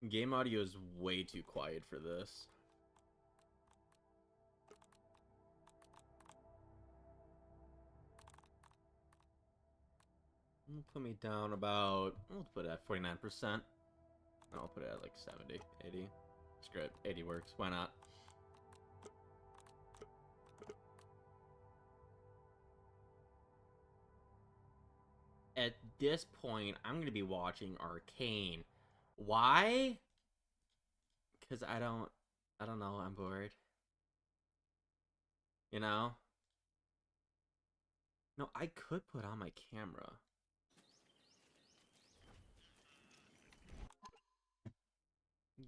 Game audio is way too quiet for this. Put me down about, I'll put it at 49%. I'll put it at like 70, 80. Screw it, 80 works, why not? At this point, I'm going to be watching Arcane. Why? Because I don't know, I'm bored. You know? No, I could put on my camera.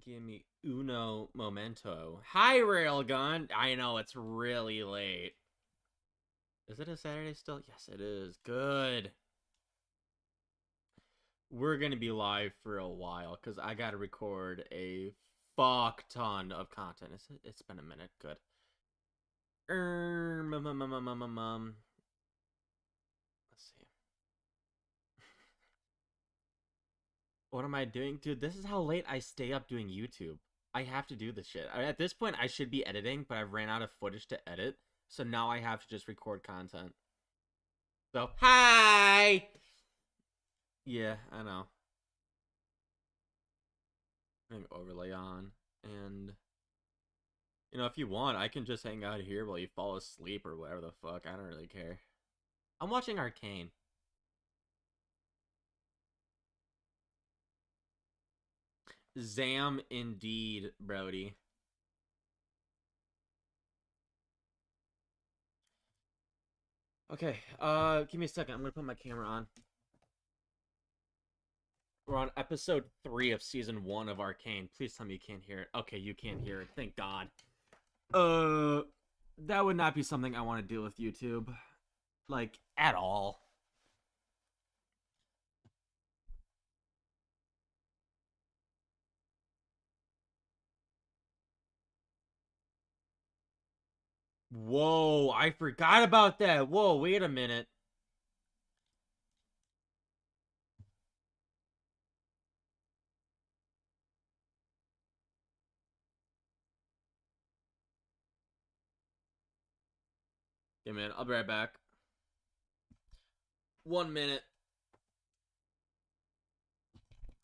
Give me uno momento. Hi, Railgun! I know, it's really late. Is it a Saturday still? Yes, it is. Good. We're going to be live for a while, because I got to record a fuck ton of content. It's been a minute. Good. Let's see. What am I doing? Dude, this is how late I stay up doing YouTube. I have to do this shit. At this point, I should be editing, but I've ran out of footage to edit. So now I have to just record content. So, hi! Yeah, I know. Putting overlay on. And, you know, if you want, I can just hang out here while you fall asleep or whatever the fuck. I don't really care. I'm watching Arcane. Zam indeed, Brody. Okay, give me a second. I'm gonna put my camera on. We're on episode 3 of season 1 of Arcane. Please tell me you can't hear it. Okay, you can't hear it. Thank God. That would not be something I want to deal with YouTube. Like, at all. Whoa, I forgot about that. Whoa, wait a minute. Okay, man, I'll be right back. 1 minute.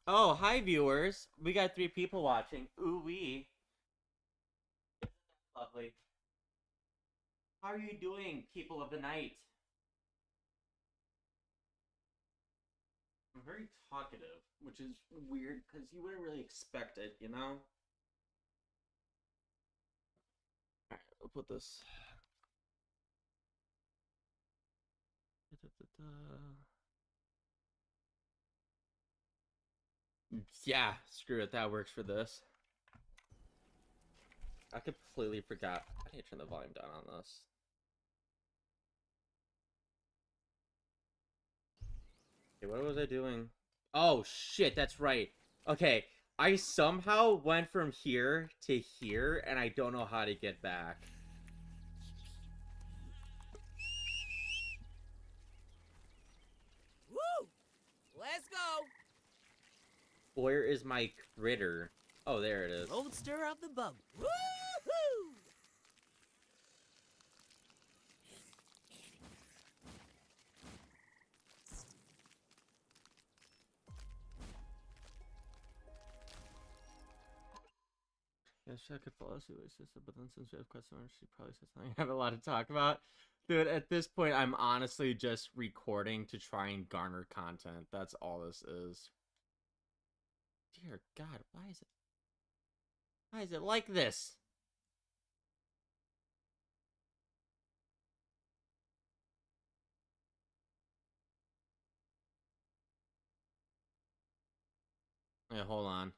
Oh, hi, viewers. We got 3 people watching. Ooh-wee. Lovely. How are you doing, people of the night? I'm very talkative, which is weird because you wouldn't really expect it, you know? Alright, we'll put this. Yeah, screw it. That works for this. I completely forgot. I need to turn the volume down on this. Okay, what was I doing? Oh, shit, that's right. Okay, I somehow went from here to here, and I don't know how to get back. Woo! Let's go! Where is my critter? Oh, there it is. Roadster of the bug. Woohoo! Yes, I could follow suit, sister, but then since we have customers, she probably says something I have a lot to talk about. Dude, at this point, I'm honestly just recording to try and garner content. That's all this is. Dear God, why is it like this? Yeah, hold on.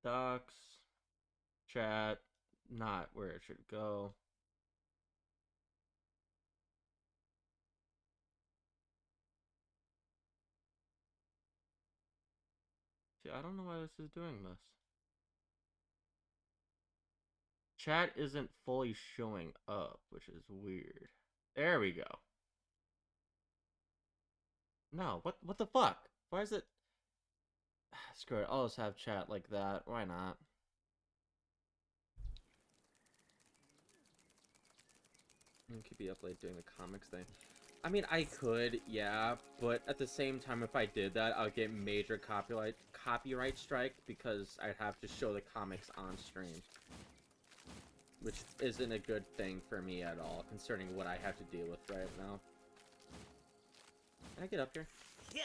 Docs, chat, not where it should go. See, I don't know why this is doing this. Chat isn't fully showing up, which is weird. There we go. No, what the fuck? Why is it? Screw it. I'll just have chat like that. Why not? I'm keep you up late doing the comics thing. I mean, I could, yeah, but at the same time, if I did that, I'd get major copyright strike because I'd have to show the comics on stream, which isn't a good thing for me at all, concerning what I have to deal with right now. Can I get up here? Yeah.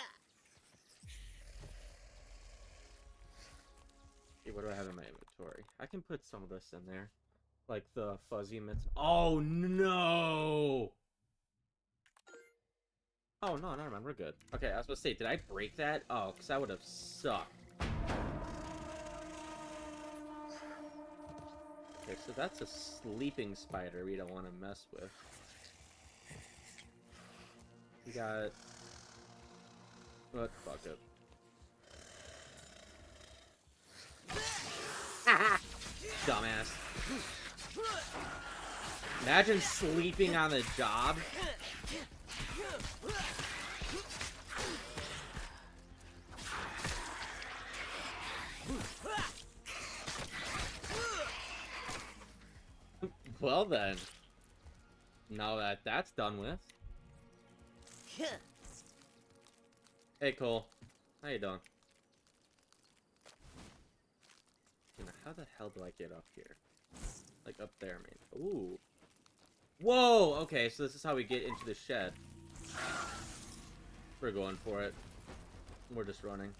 Okay, what do I have in my inventory? I can put some of this in there, like the fuzzy mitts. Oh no! Oh, no, never mind, we're good. Okay, I was supposed to say, did I break that? Oh, because that would have sucked. Okay, so that's a sleeping spider we don't want to mess with. We got... What? Fuck it. Dumbass. Imagine sleeping on the job. Well then, now that that's done with. Hey Cole, how you doing? You know, how the hell do I get up here? Like up there, maybe. Ooh. Whoa! Okay, so this is how we get into the shed. We're going for it. We're just running.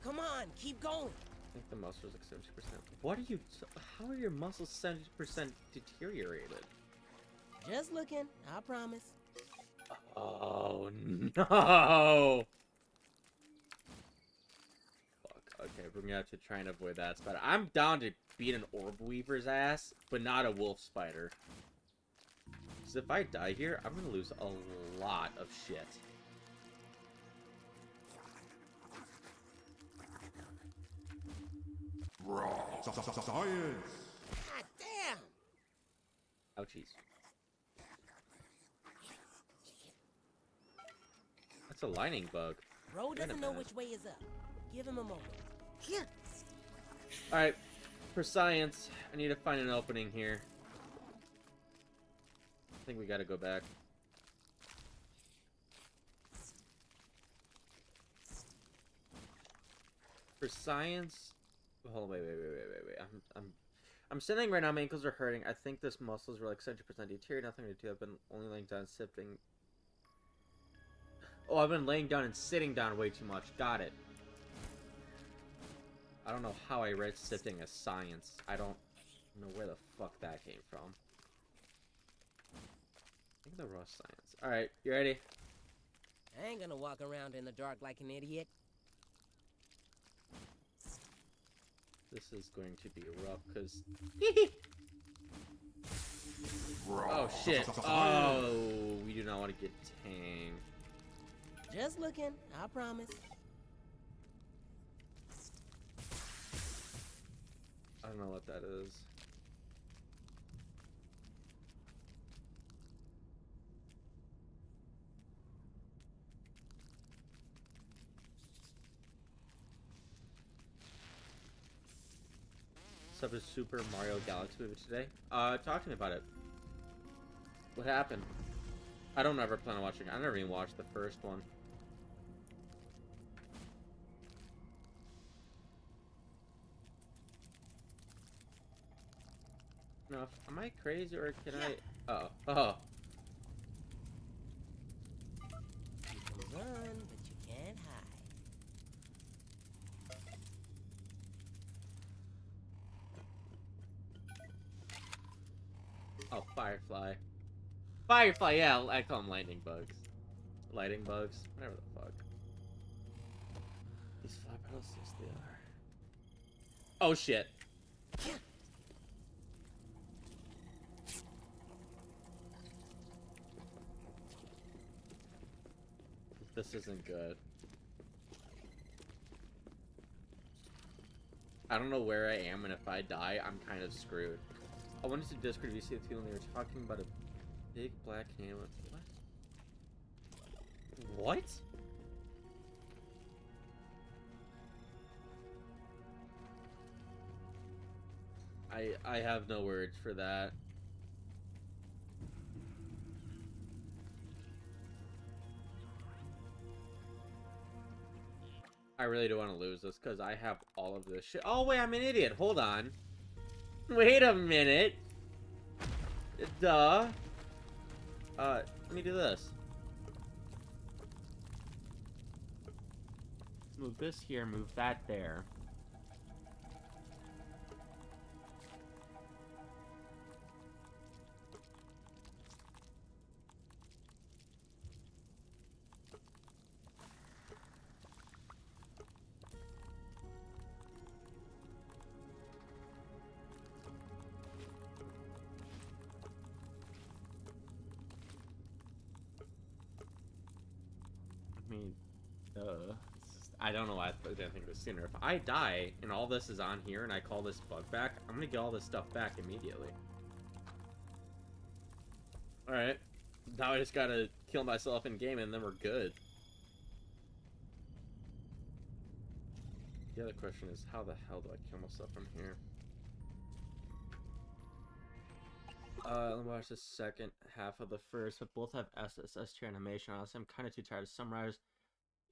Come on, keep going. I think the muscles like 70%. What are you... How are your muscles 70% deteriorated? Just looking, I promise. Oh, no! Fuck, okay, we're gonna have to try and avoid that spider. I'm down to beat an orb weaver's ass, but not a wolf spider. Because if I die here, I'm gonna lose a lot of shit. Science! God damn! Ouchies. That's a lining bug. Bro doesn't know which way is up. Give him a moment. Here. Alright, for science, I need to find an opening here. I think we gotta go back. For science... Hold on, wait. I'm sitting right now, my ankles are hurting. I think this muscles were like 70% deteriorated. Nothing to do. I've been only laying down, sipping. Oh, I've been laying down and sitting down way too much. Got it. I don't know how I read sifting as science. I don't know where the fuck that came from. I think the raw science. Alright, you ready? I ain't gonna walk around in the dark like an idiot. This is going to be rough, because... Oh, shit. Oh, we do not want to get tanged. Just looking, I promise. I don't know what that is. What's up with Super Mario Galaxy movie today? Talk to me about it. What happened? I don't ever plan on watching it. I never even watched the first one. No, am I crazy or can I? Oh. You can run, but you can't hide. Oh, Firefly. Firefly, yeah, I call them lightning bugs. Lightning bugs, whatever the fuck. These fly petals, yes they are. Oh shit. This isn't good. I don't know where I am, and if I die, I'm kind of screwed. I went into Discord VC with people and they were talking about a big black hand with what? I have no words for that. I really don't want to lose this because I have all of this shit. Oh wait, I'm an idiot. Hold on. Wait a minute. Duh. Let me do this. Move this here, move that there. I mean, I don't know why I didn't think of it sooner. If I die and all this is on here and I call this bug back, I'm gonna get all this stuff back immediately. Alright. Now I just gotta kill myself in game and then we're good. The other question is, how the hell do I kill myself from here? Let me watch the second half of the first, but both have SSS tier animation. Honestly, I'm kind of too tired to summarize.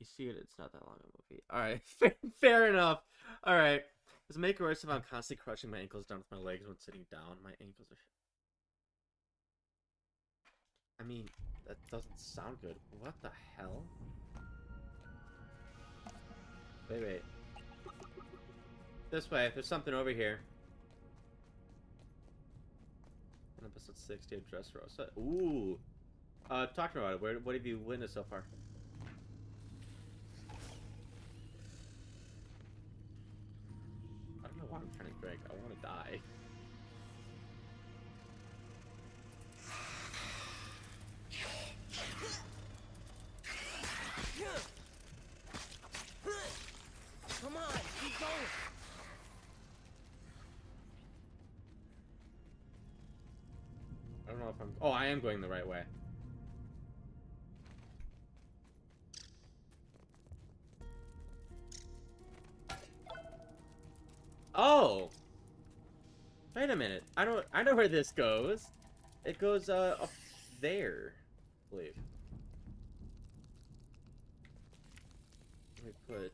You see it, it's not that long a movie. Alright, fair enough. Alright. Does it make it worse if I'm constantly crushing my ankles down with my legs when sitting down? My ankles are... I mean, that doesn't sound good. What the hell? Wait. This way, there's something over here. In episode 60 of Dressrosa. Ooh. Talking about it, what have you witnessed so far? I don't know why I'm trying to drink. I want to die. Come on, keep going. I don't know if I'm... Oh, I am going the right way. Oh! Wait a minute. I know where this goes. It goes, up there, I believe. Let me put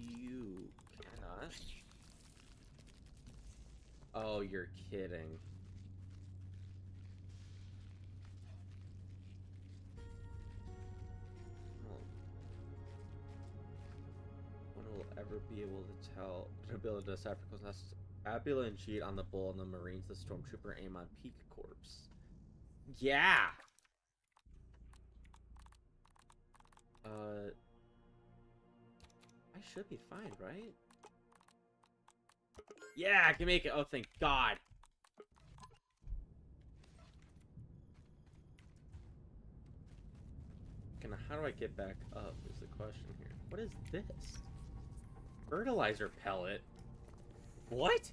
you... Cannot. Oh, you're kidding. Will ever be able to tell Nabila does Africa's Abila and cheat on the bull and the Marines, the stormtrooper aim on Peak Corpse. Yeah. I should be fine, right? Yeah, I can make it. Oh, thank God. How do I get back up is the question here. What is this? Fertilizer pellet? What?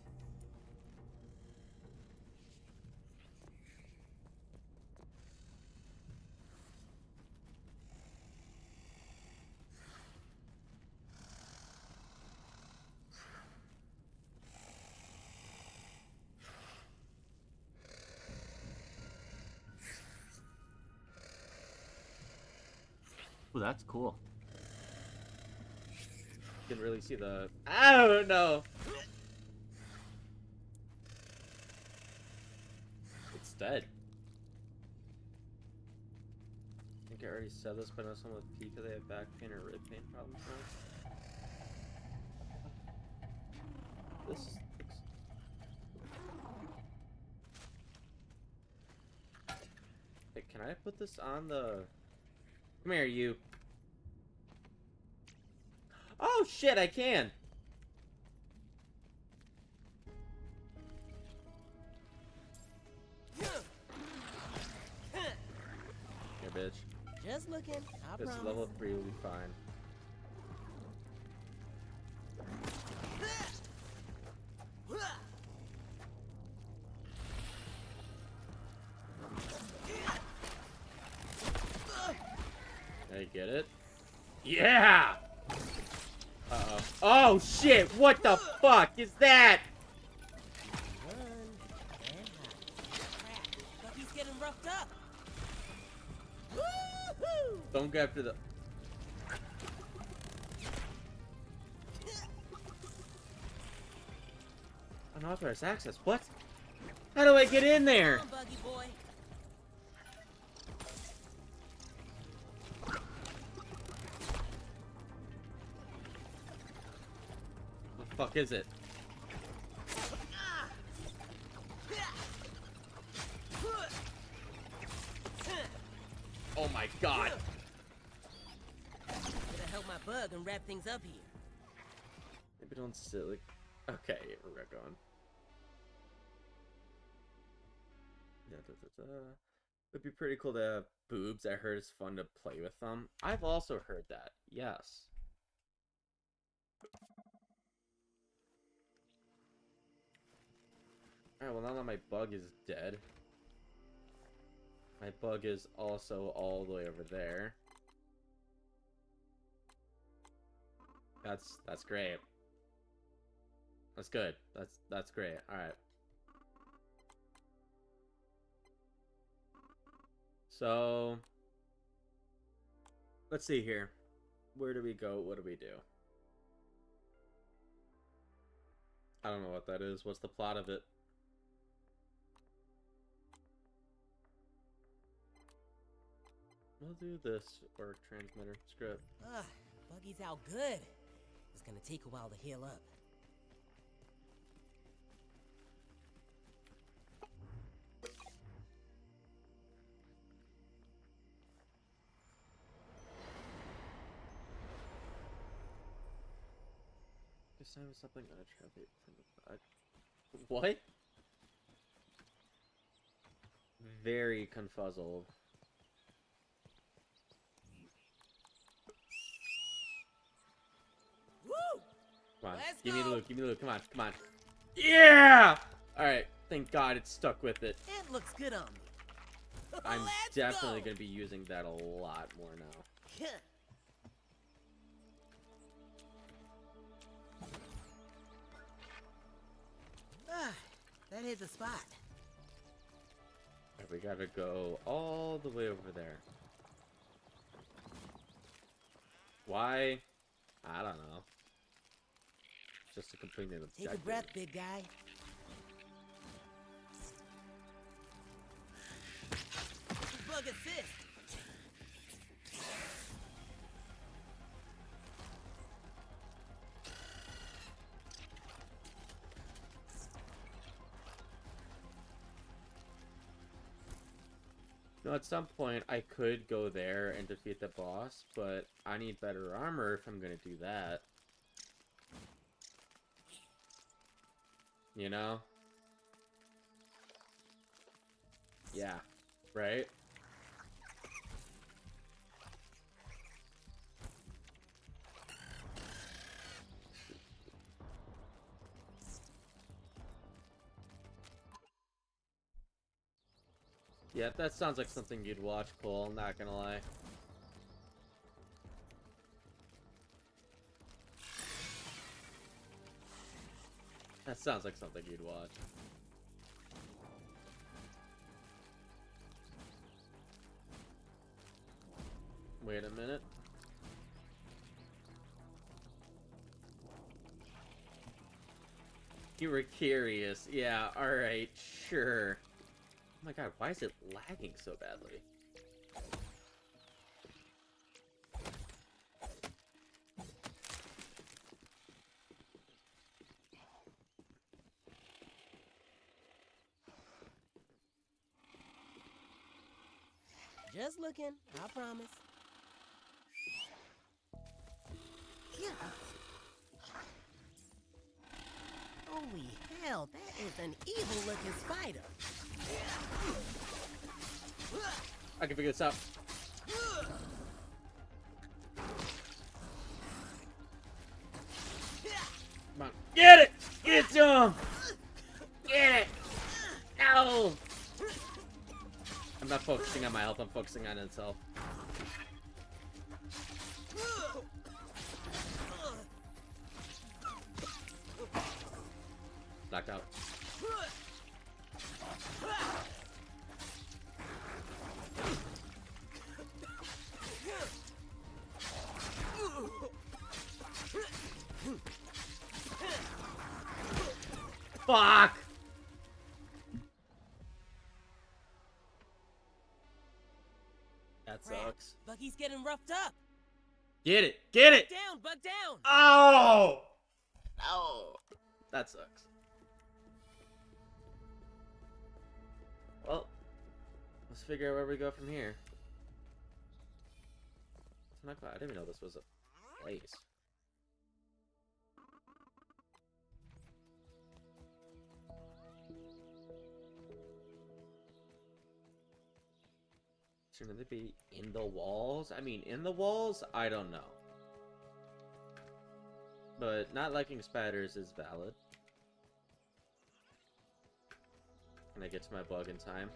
Oh, that's cool. You can really see the... I don't know. It's dead. I think I already said this, but I know someone with Pika, they have back pain or rib pain problems now. This is... Hey, can I put this on the... Come here, you. Oh, shit, I can. Here, bitch. Just looking. I This promise. level 3 will be fine. get it? Yeah! Uh-oh. Oh, shit! What the fuck is that? Run and hide. Crap, Bucky's getting roughed up. Woo-hoo! Don't go after the... Unauthorized access? What? How do I get in there? Come on, Buggy boy. What the fuck is it? Oh my god. Better help my bug and wrap things up here. Maybe don't sit like... Okay, we're going. It'd be pretty cool to have boobs. I heard it's fun to play with them. I've also heard that. Yes. Alright, well now that my bug is dead. My bug is also all the way over there. That's great. That's good. That's great. Alright. So let's see here. Where do we go? What do we do? I don't know what that is. What's the plot of it? We'll do this or transmitter. Screw it. Buggy's out good. It's gonna take a while to heal up. This time was something gonna translate from the back. What? Very confuzzled. Woo! Come on, Let's give me the go. loot, give me the loot, come on, come on. Yeah! Alright, thank God it stuck with it. It looks good on me. I'm Let's definitely go. gonna be using that a lot more now. Huh. That is a spot. Alright, we gotta go all the way over there. Why? I don't know. Just to complete an objective. Take a breath, big guy. Bug assist. No, at some point I could go there and defeat the boss, but I need better armor if I'm gonna do that. You know? Yeah, right? Yeah, that sounds like something you'd watch, Cole, I'm not gonna lie. That sounds like something you'd watch. Wait a minute. You were curious. Yeah, alright, sure. Oh my god, why is it lagging so badly? Just looking, I promise. Yeah. Holy hell, that is an evil-looking spider. I can figure this out. Come on. Get it! Get to him! Get it! Ow! I'm not focusing on my health, I'm focusing on its health. Backed out. Fuck! That sucks. Buggy's getting roughed up. Get it! Get it! Down, bug down. Oh! No. That sucks. Well, let's figure out where we go from here. I didn't even know this was a place. Shouldn't it be in the walls? I mean, in the walls? I don't know. But not liking spiders is valid. Can I get to my bug in time?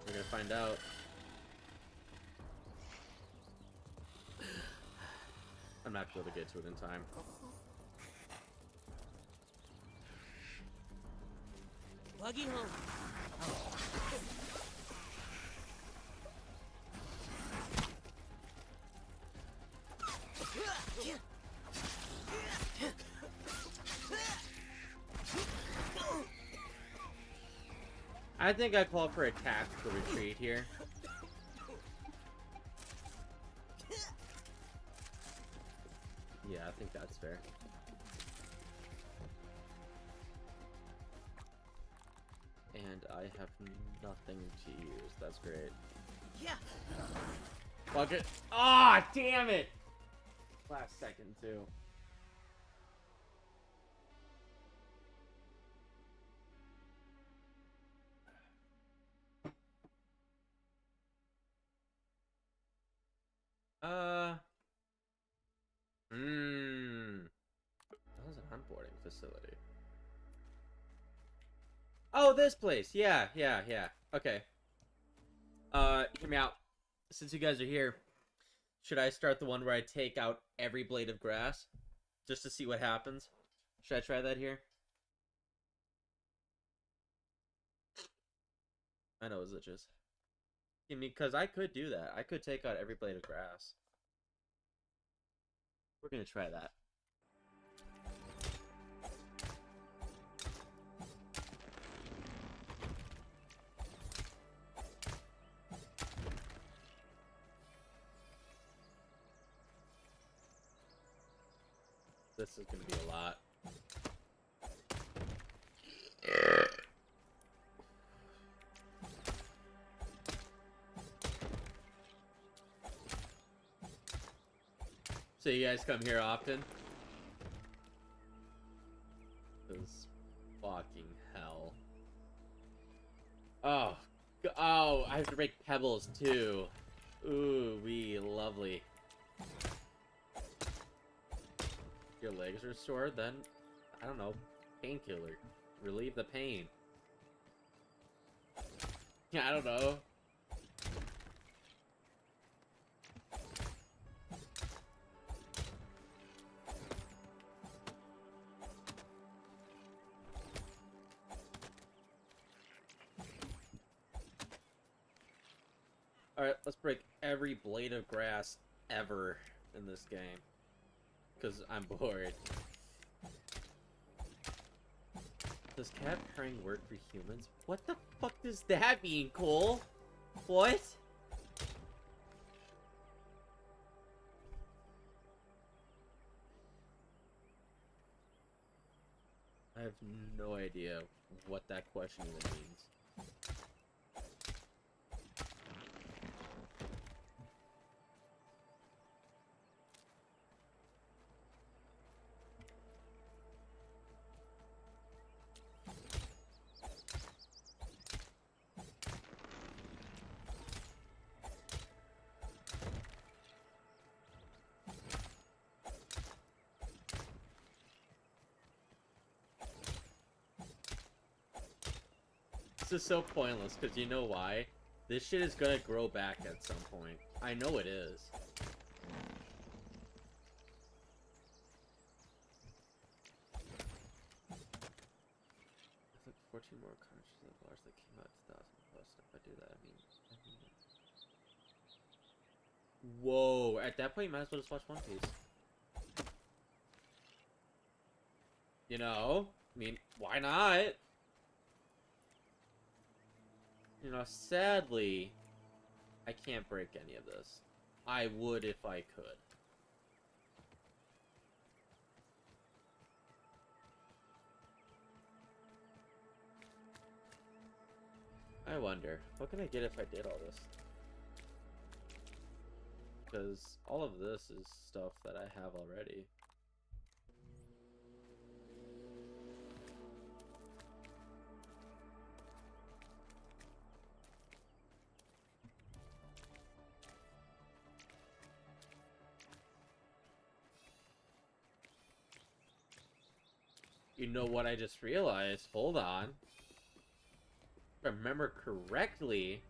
We're gonna find out. I'm not able to get to it in time. Buggy home. I think I call for a tactical retreat here. Yeah, I think that's fair. And I have nothing to use. That's great. Yeah. Fuck it. Ah, damn it! Last second, too. That was an onboarding facility. Oh, this place. Yeah. Okay. Hear me out. Since you guys are here, should I start the one where I take out every blade of grass? Just to see what happens? Should I try that here? I know it's itches. I mean, because I could do that. I could take out every blade of grass. We're gonna try that. This is gonna be a lot. So you guys come here often? This fucking hell. Oh, I have to break pebbles too. Ooh, lovely. Your legs are sore, then I don't know, painkiller. Relieve the pain. Yeah, I don't know. Alright, let's break every blade of grass ever in this game. Because I'm bored. Does cat pairing work for humans? What the fuck does that mean, Cole? What? I have no idea what that question even means. This is so pointless, because you know why? This shit is gonna grow back at some point. I know it is. 14 more cartridges of Lars that came out 2000 plus. If I do that, I mean. Whoa! At that point, you might as well just watch One Piece. You know? I mean, why not? You know, sadly, I can't break any of this. I would if I could. I wonder, what can I get if I did all this? Because all of this is stuff that I have already. You know what I just realized? Hold on. If I remember correctly...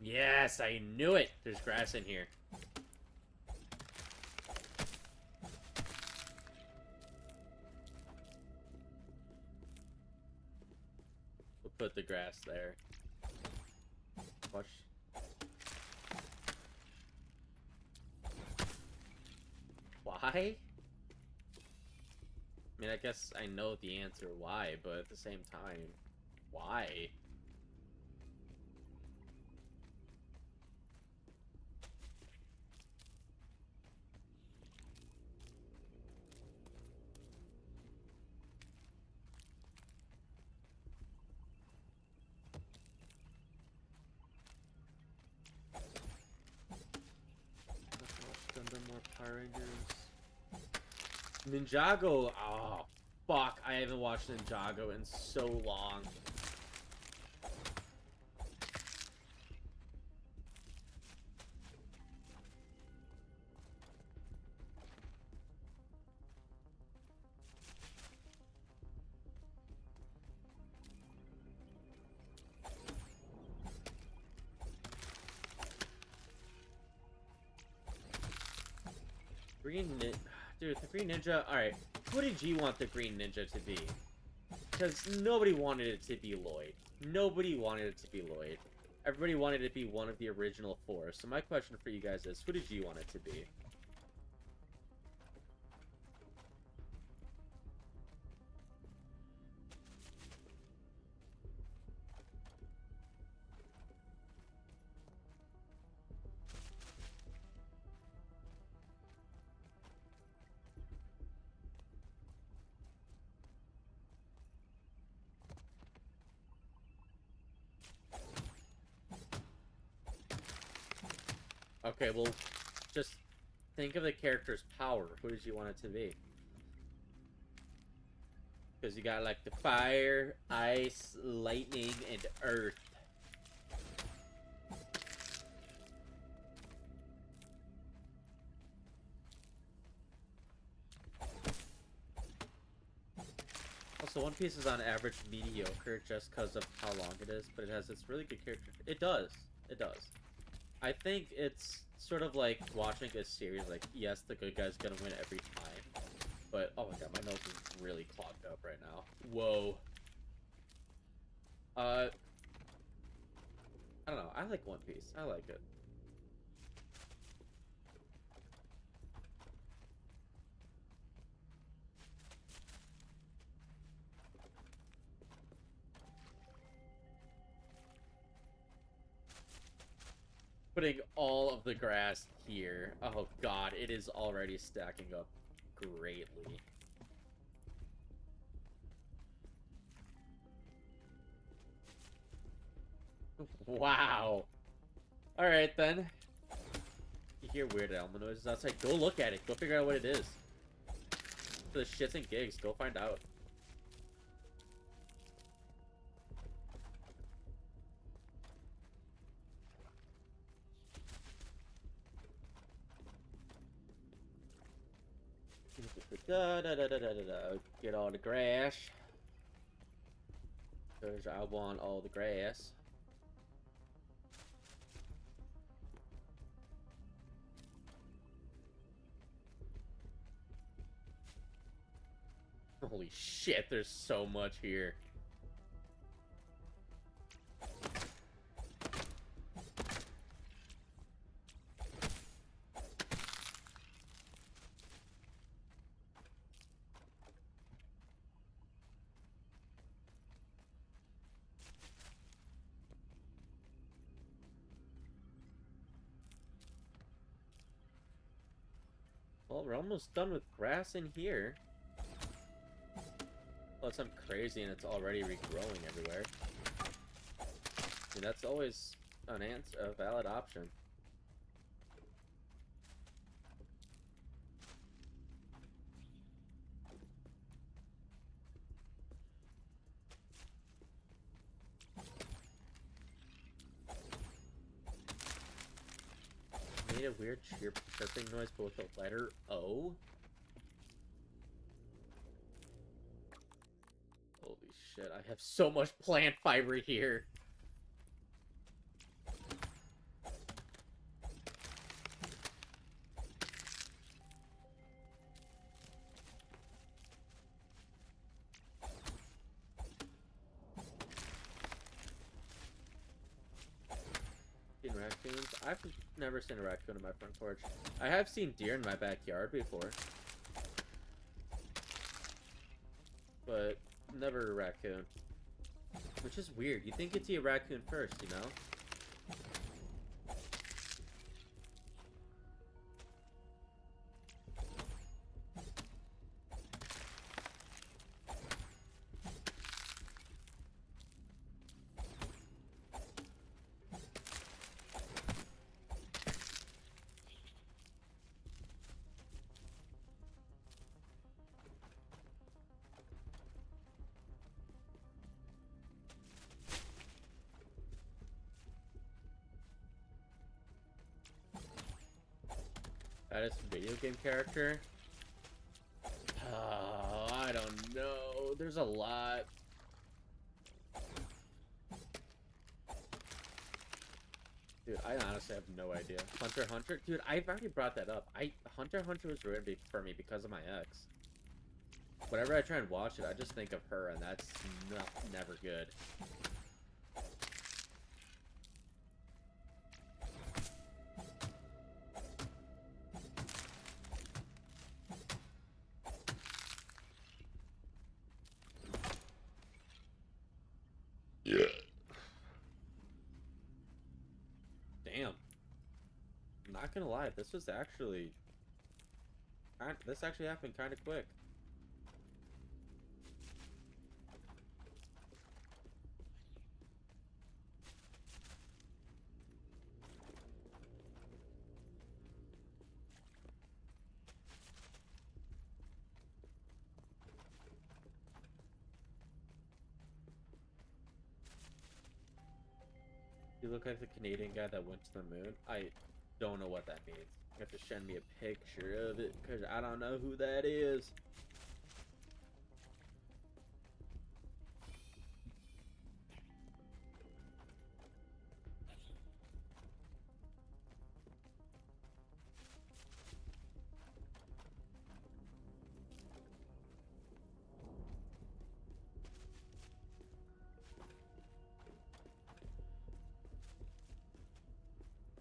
Yes, I knew it! There's grass in here. We'll put the grass there. Watch. Why? I mean, I guess I know the answer why, but at the same time, why? Gundam more Power Rangers. Ninjago. Oh, fuck. I haven't watched Ninjago in so long. Dude, the Green Ninja... Alright, what did you want the Green Ninja to be? Because nobody wanted it to be Lloyd. Nobody wanted it to be Lloyd. Everybody wanted it to be one of the original four. So my question for you guys is, who did you want it to be? Okay, well, just think of the character's power. Who did you want it to be? Because you got, like, the fire, ice, lightning, and earth. Also, One Piece is on average mediocre just because of how long it is, but it has this really good character. It does. It does. I think it's sort of like watching a series, like, yes, the good guy's gonna win every time. But, oh my god, my nose is really clogged up right now. Whoa. I don't know, I like One Piece. I like it. Putting all of the grass here. Oh god, it is already stacking up greatly. Wow. Alright then. You hear weird animal noises outside. Go look at it. Go figure out what it is. For the shits and gigs, go find out. Get all the grass. Because I want all the grass. Holy shit, there's so much here. Well, we're almost done with grass in here. Unless I'm crazy and it's already regrowing everywhere. I mean, that's always an answer, a valid option. Made a weird chirping noise, but with the letter O. Holy shit, I have so much plant fiber here. Raccoons? I've never seen a raccoon in my front porch. I have seen deer in my backyard before. But never a raccoon. Which is weird. You think you'd see a raccoon first, you know? Baddest video game character? Oh, I don't know. There's a lot. Dude, I honestly have no idea. Hunter x Hunter? Dude, I've already brought that up. Hunter x Hunter was ruined for me because of my ex. Whenever I try and watch it, I just think of her, and that's never good. Yeah. Damn. I'm not gonna lie, this actually happened kind of quick. You look like the Canadian guy that went to the moon. I don't know what that means. You have to send me a picture of it, because I don't know who that is.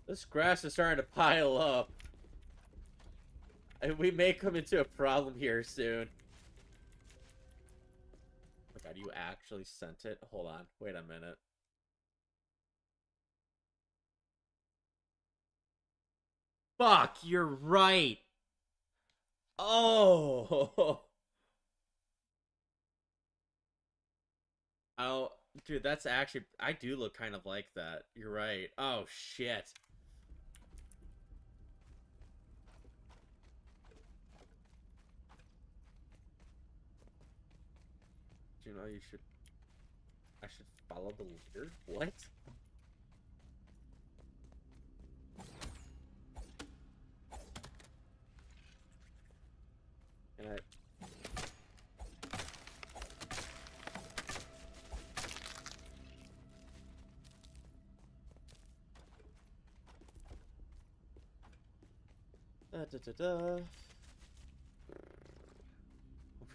This grass is starting to pile up. And we may come into a problem here soon. Oh my god, you actually sent it? Hold on, wait a minute. Fuck, you're right. Oh. Oh, dude, that's actually... I do look kind of like that. You're right. Oh, shit. You know, I should follow the leader? What? And I...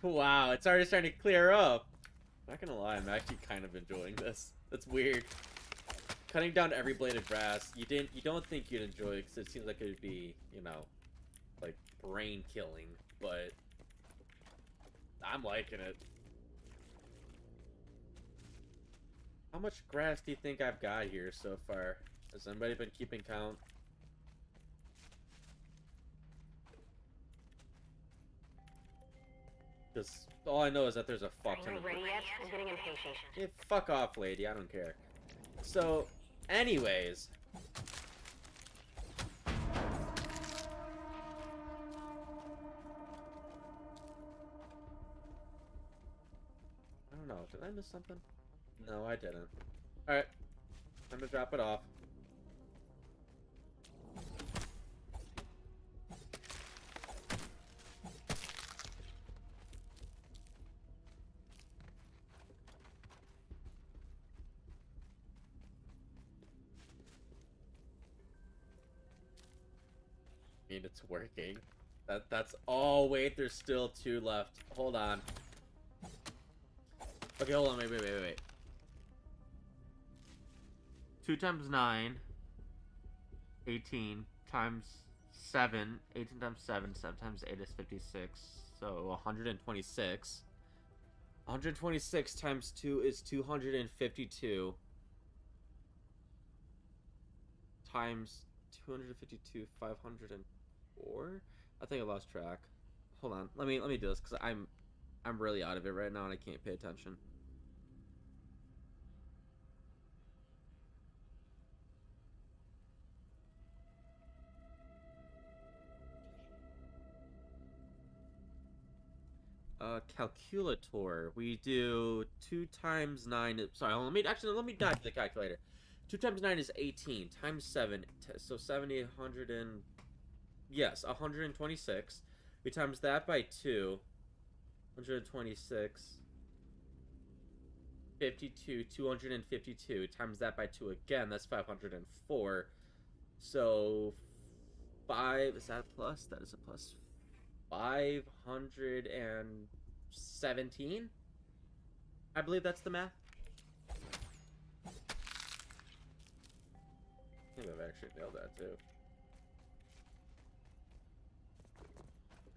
Wow, it's already starting to clear up. Not gonna lie, I'm actually kind of enjoying this. That's weird. Cutting down every blade of grass, you don't think you'd enjoy it because it seems like it would be, you know, like brain killing, but I'm liking it. How much grass do you think I've got here so far? Has anybody been keeping count? Because all I know is that there's a fuck ton of... Are you ready yet? I'm getting impatient. Yeah, fuck off, lady. I don't care. So, anyways... I don't know. Did I miss something? No, I didn't. Alright. Time to drop it off. I mean, it's working. That's... Oh, wait. There's still 2 left. Hold on. Okay, hold on. Wait. 2 times 9, 18 times 7, 18 times 7, 7 times 8 is 56, so 126. 126 times 2 is 252. Times 252, 504? I think I lost track. Hold on, let me do this, because I'm really out of it right now and I can't pay attention. Calculator. We do 2 times 9. Sorry, let me dive to the calculator. 2 times 9 is 18. Times 7. So 70, 100 and... Yes, 126. We times that by 2. 126. 52. 252. Times that by 2 again. That's 504. So... 5... Is that a plus? That is a plus. 517? I believe that's the math. I think I've actually nailed that too.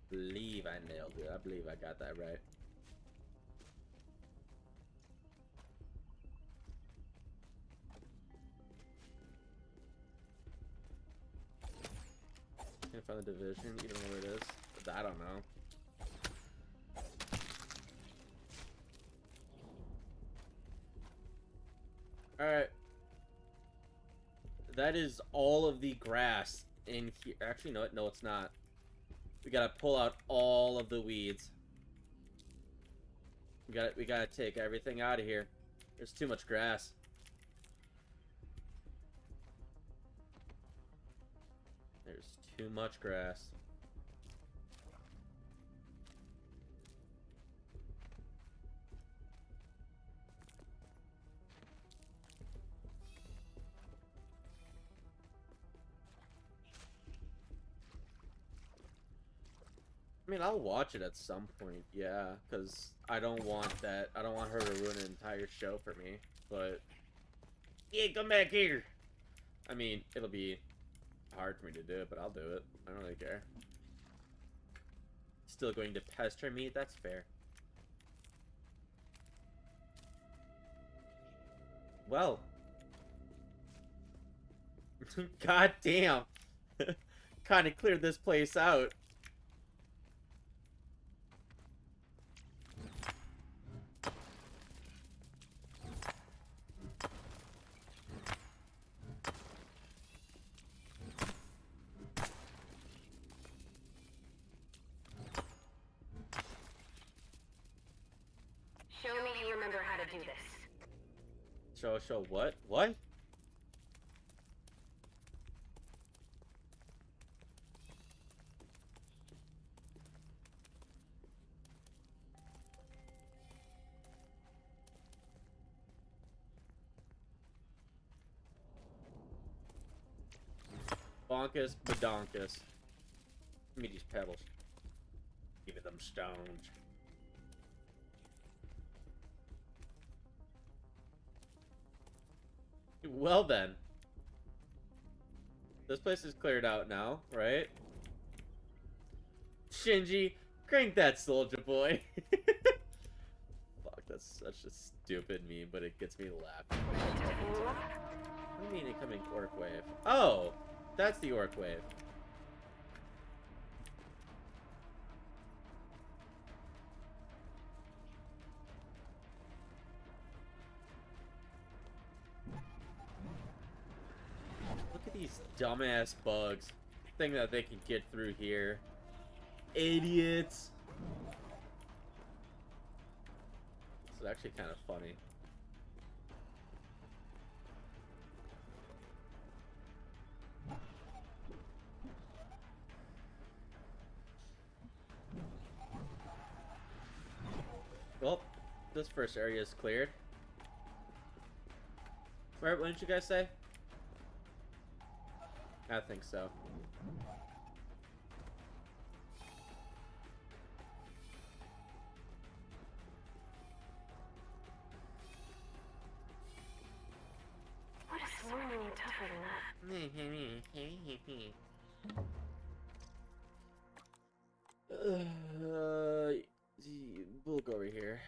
I believe I nailed it. I believe I got that right. Can't find the division. You don't know where it is. I don't know. Alright. That is all of the grass in here. Actually, no, it's not. We gotta pull out all of the weeds. We gotta take everything out of here. There's too much grass. There's too much grass. I mean, I'll watch it at some point, yeah, because I don't want that. I don't want her to ruin an entire show for me, but... Yeah, come back here! I mean, it'll be hard for me to do it, but I'll do it. I don't really care. Still going to pester me? That's fair. Well. God damn. Kind of cleared this place out. Show me you remember how to do this. Show what? What? Bonkus, badonkus. Give me these pebbles. Give me them stones. Well then. This place is cleared out now, right? Shinji, crank that soldier boy. Fuck, that's such a stupid meme, but it gets me laughing. What do you mean incoming orc wave? Oh, that's the orc wave. Look at these dumbass bugs. Think that they can get through here. Idiots. This is actually kind of funny. Well, this first area is cleared. Right, what did you guys say? I think so. Would have sworn we were tougher than that. We'll go over here.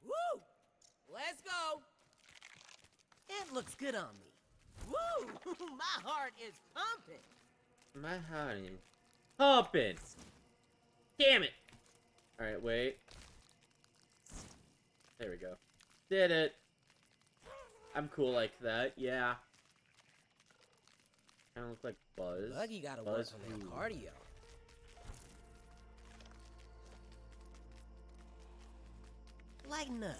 Woo! Let's go. That looks good on me. Woo! My heart is pumping. My heart is pumping. Damn it! Alright, wait. There we go. Did it. I'm cool like that, yeah. Kinda look like Buzz. Buggy gotta Buzz work on that who? cardio. Lighten up.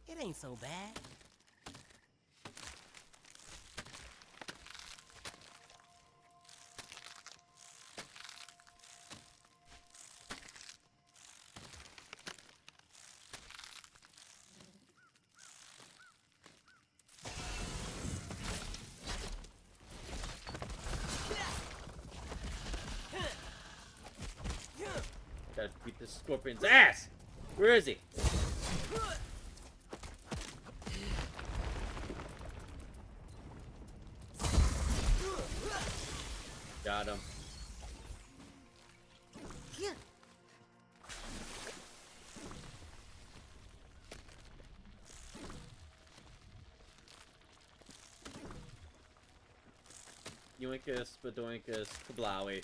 It ain't so bad. Gotta beat this scorpion's ass! Where is he? Got him. Yoinkus, Badoinkus, Kablawi.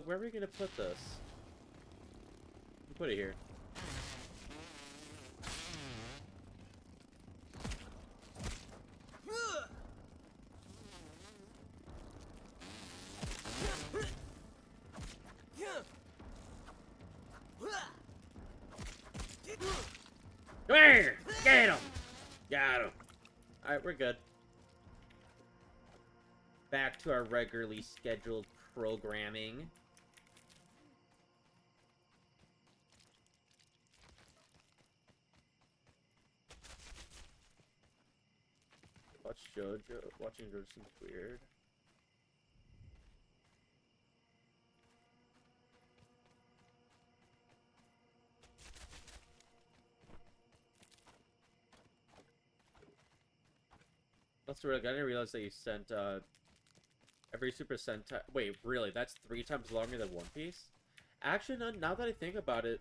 Where are we gonna put this? Put it here. Come here! Get him! Got him. Alright, we're good. Back to our regularly scheduled programming. Watching JoJo seems weird. That's weird. I didn't realize that you sent every Super Sentai. Wait, really? That's 3 times longer than One Piece? Actually, no, now that I think about it,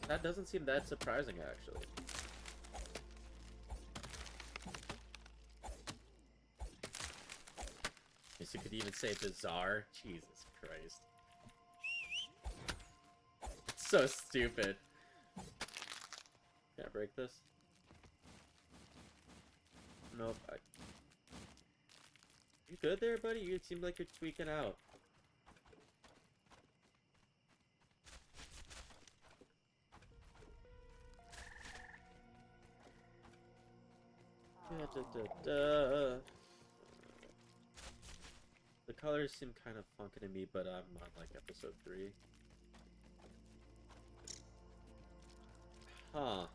that doesn't seem that surprising, actually. Guess you could even say bizarre. Jesus Christ. So stupid. Can I break this? Nope. You good there, buddy? You seem like you're tweaking out. Da-da-da-da. The colors seem kind of funky to me, but I'm on like episode 3. Huh.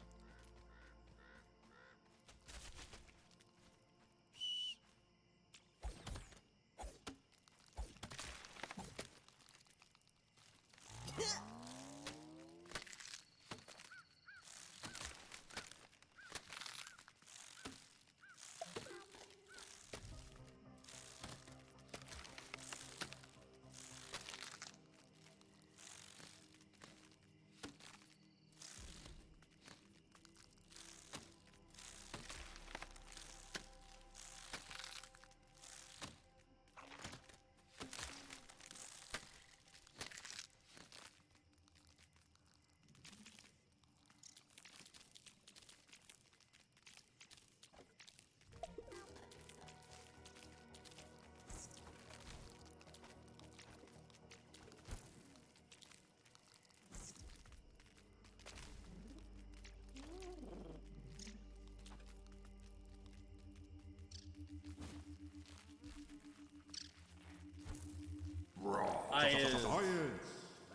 Science.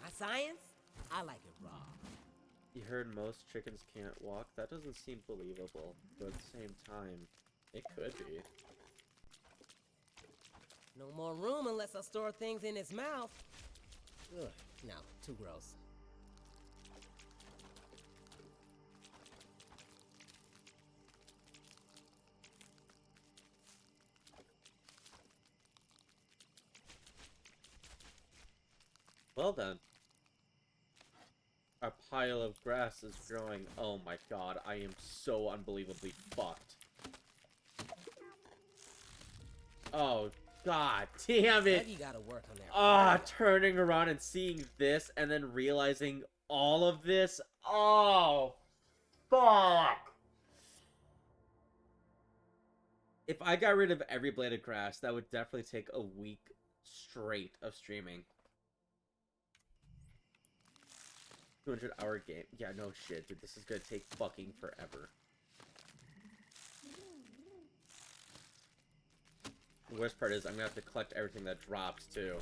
My science? I like it raw. You heard most chickens can't walk? That doesn't seem believable, but at the same time, it could be. No more room unless I store things in its mouth. Ugh, no, too gross. Well then. A pile of grass is growing. Oh my god, I am so unbelievably fucked. Oh god damn it! You gotta work on that. Ah, turning around and seeing this and then realizing all of this. Oh, fuck! If I got rid of every blade of grass, that would definitely take a week straight of streaming. 200-hour game. Yeah, no shit, dude. This is gonna take fucking forever. The worst part is I'm gonna have to collect everything that drops, too.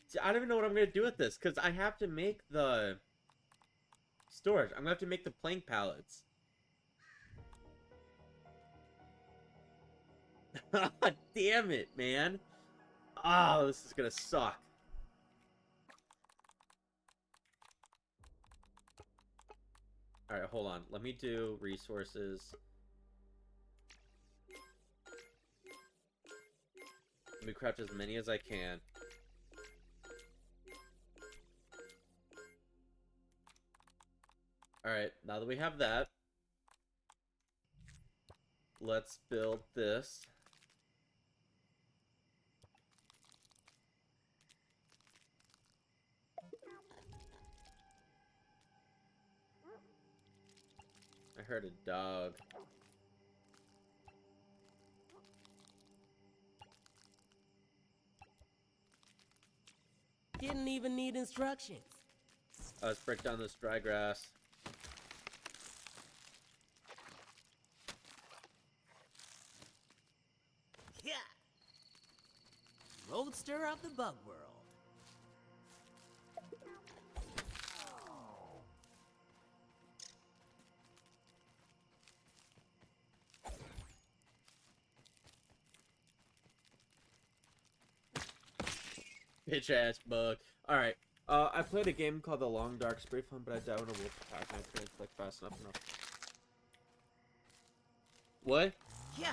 See, I don't even know what I'm gonna do with this, because I have to make the storage. I'm gonna have to make the plank pallets. Damn it, man. Oh, this is gonna suck. Alright, hold on. Let me do resources. Let me craft as many as I can. Alright, now that we have that, let's build this. I heard a dog. Didn't even need instructions. Let's break down this dry grass. Yeah. Roadster of the bug world. Bitch ass bug. Alright. I played a game called The Long Dark. It's pretty fun, but I died when a wolf attacked and I couldn't click fast enough. What? Yeah.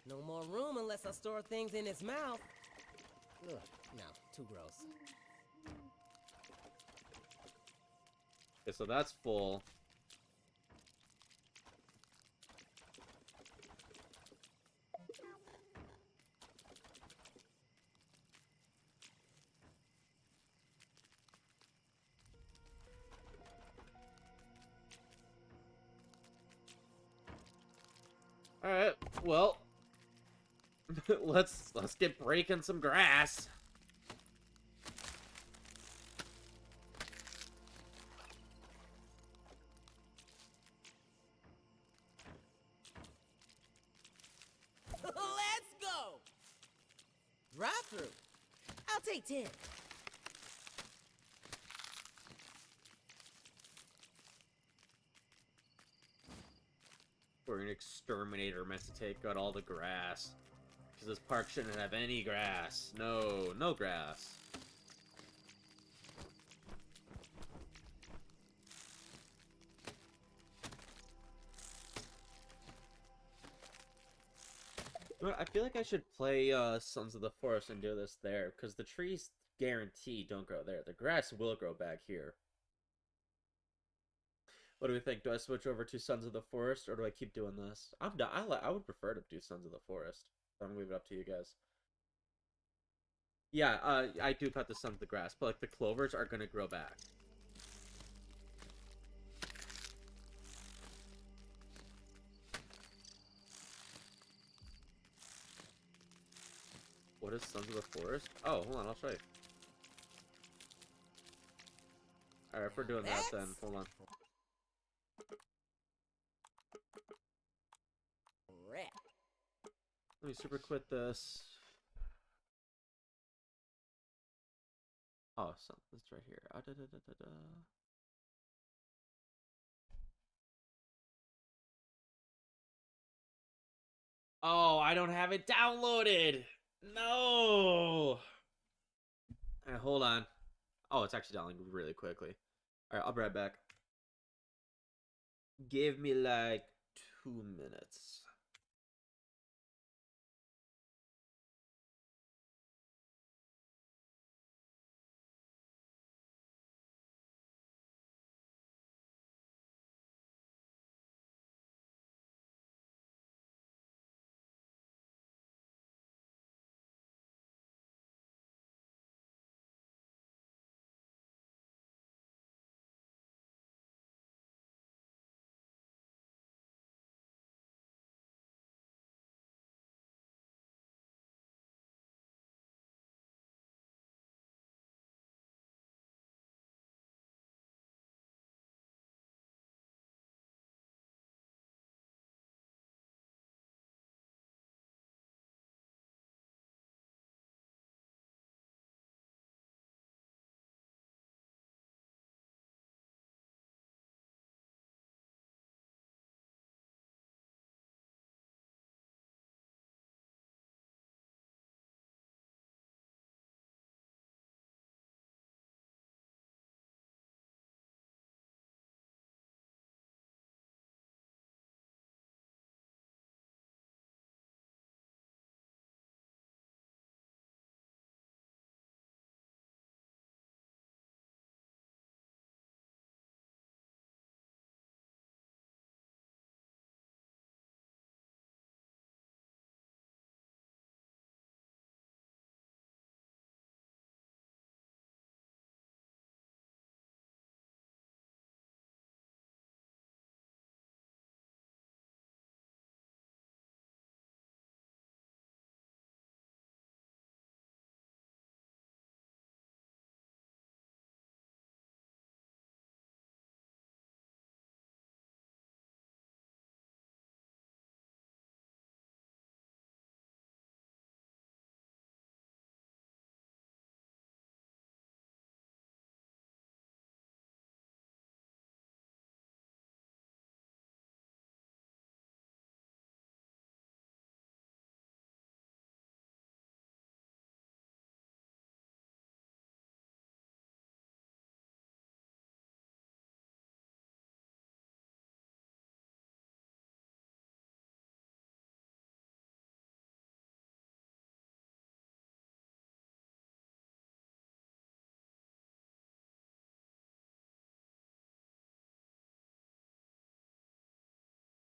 No more room unless I store things in its mouth. Ugh, no, too gross. Okay, so that's full. All right, well, let's get breaking some grass. Let's go! Drive through. I'll take 10. We're an exterminator meant to take out all the grass. Because this park shouldn't have any grass. No, no grass. But I feel like I should play Sons of the Forest and do this there, because the trees guarantee don't grow there. The grass will grow back here. What do we think? Do I switch over to Sons of the Forest, or do I keep doing this? I would prefer to do Sons of the Forest. I'm gonna leave it up to you guys. Yeah, I do cut the Sons of the Grass, but like the clovers are gonna grow back. What is Sons of the Forest? Oh, hold on, I'll show you. Alright, if we're doing that, then hold on. Rep. Let me super quit this. Oh, so it's right here. Da, da, da, da, da. Oh, I don't have it downloaded. No. Alright, hold on. Oh, it's actually downloading really quickly. Alright, I'll be right back. Give me like 2 minutes.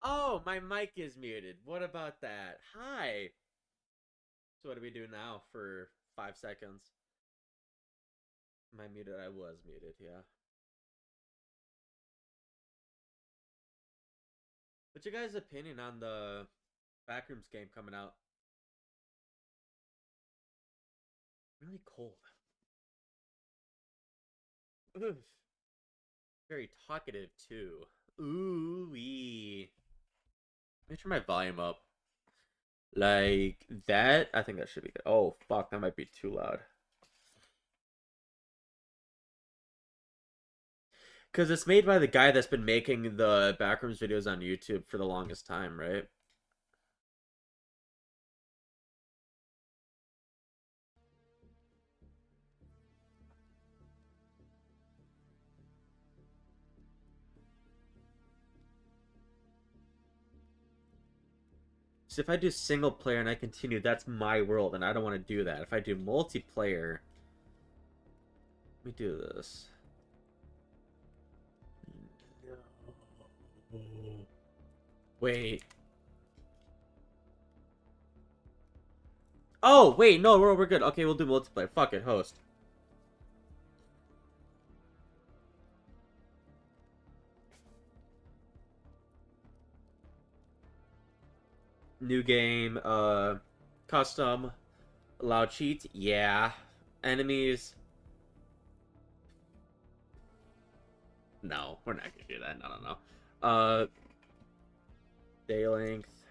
Oh, my mic is muted. What about that? Hi. So what do we do now for 5 seconds? Am I muted? I was muted, yeah. What's your guys' opinion on the Backrooms game coming out? Really cold. Oof. Very talkative too. Ooh wee. Let me turn my volume up. Like that? I think that should be good. Oh fuck, that might be too loud. Because it's made by the guy that's been making the Backrooms videos on YouTube for the longest time, right? So if I do single player and I continue, that's my world, and I don't want to do that. If I do multiplayer, let me do this. No. Wait. Oh, wait, no, we're good. Okay, we'll do multiplayer. Fuck it, host. New game, custom, allow cheat, yeah. Enemies. No, we're not gonna do that. No. Day length.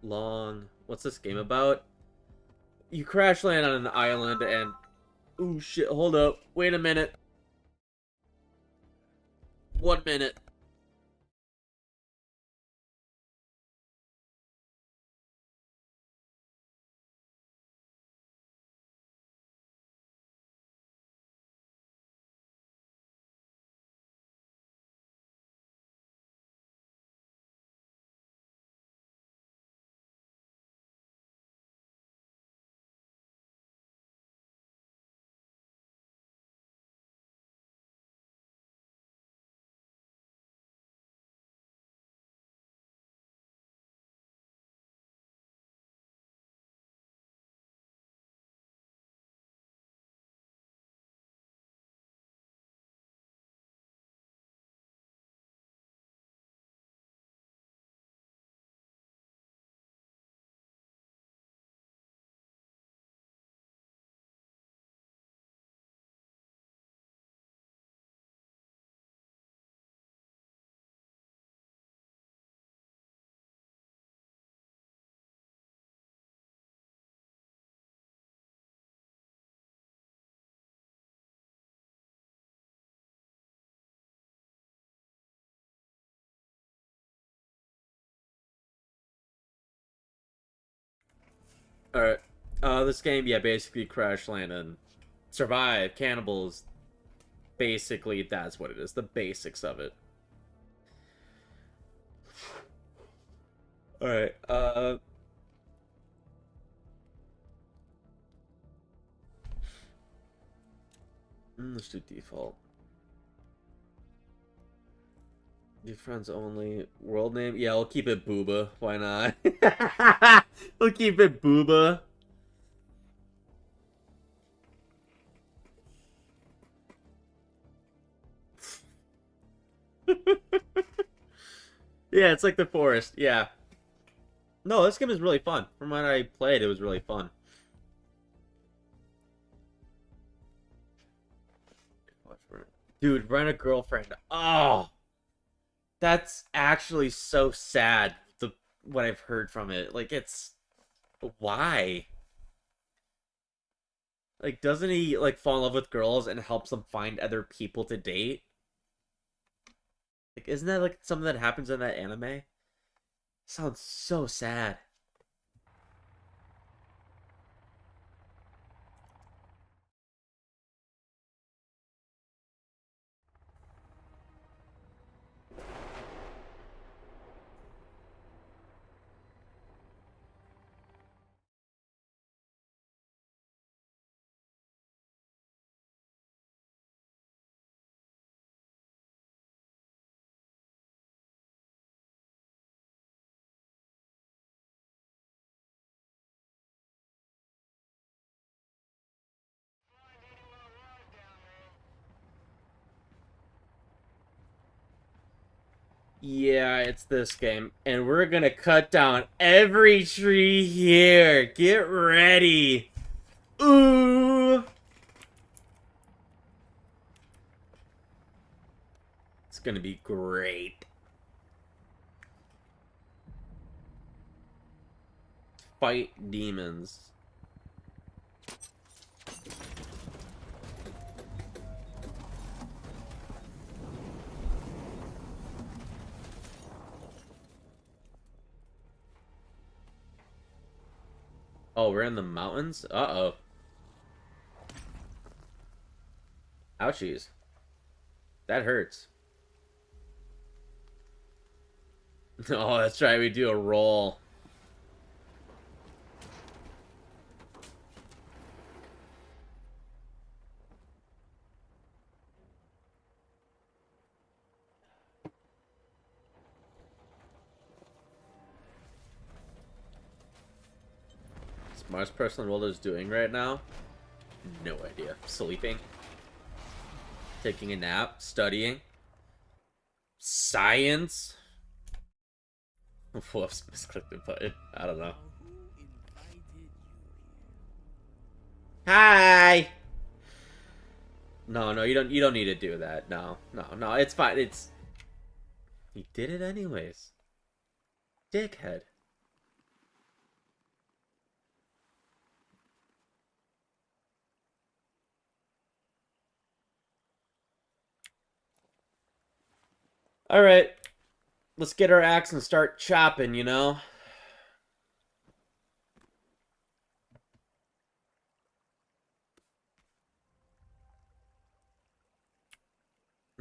Long. What's this game about? You crash land on an island and... Ooh, shit, hold up. Wait a minute. 1 minute. Alright. This game, yeah, basically crash land and survive, cannibals. Basically, that's what it is. The basics of it. Alright, let's do default. New friends only. World name? Yeah, we'll keep it Booba. Why not? We'll keep it Booba. Yeah, it's like the forest. Yeah. No, this game is really fun. From when I played, it was really fun. Dude, rent a girlfriend. Oh, that's actually so sad. What I've heard from it, like it's why? Like, doesn't he like fall in love with girls and helps them find other people to date? Like, isn't that like something that happens in that anime? Sounds so sad. Yeah, it's this game. And we're gonna cut down every tree here. Get ready. Ooh. It's gonna be great. Fight demons. Oh, we're in the mountains? Uh-oh. Ouchies. That hurts. Oh, that's right. We do a roll. Smartest person in the world is doing right now? No idea. Sleeping. Taking a nap. Studying. Science. Whoops, misclicked the button. I don't know. Hi. No, you don't need to do that. No, it's fine. He did it anyways. Dickhead. All right. Let's get our axe and start chopping, you know?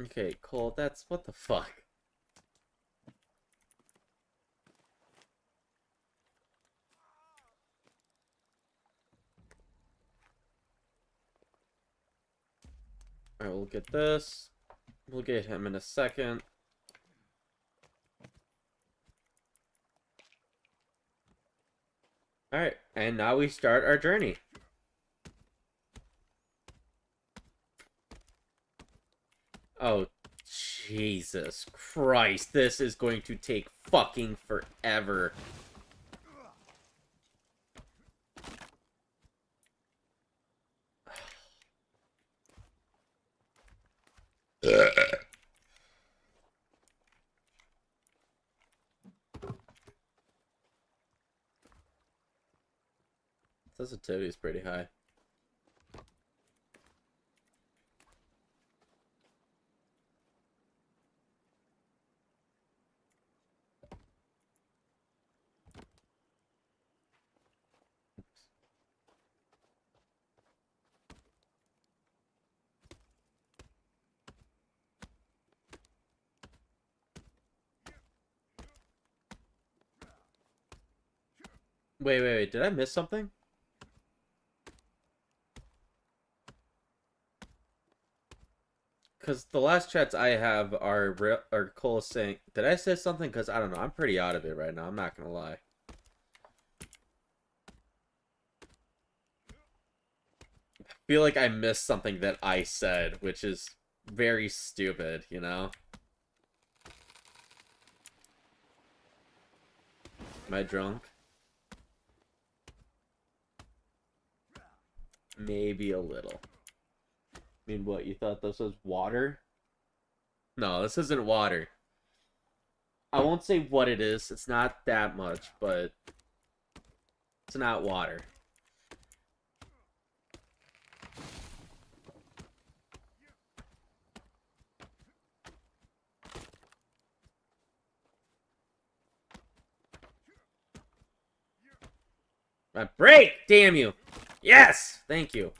Okay, Cole, that's... what the fuck? Alright, we'll get this. We'll get him in a second. Alright, and now we start our journey. Oh, Jesus Christ. This is going to take fucking forever. Sensitivity is pretty high. Wait. Did I miss something? Because the last chats I have are Cole saying... Did I say something? Because I don't know. I'm pretty out of it right now. I'm not going to lie. I feel like I missed something that I said, which is very stupid, you know? Am I drunk? Maybe a little. I mean, what, you thought this was water? No, this isn't water. I won't say what it is. It's not that much, but it's not water. My break! Damn you! Yes! Thank you.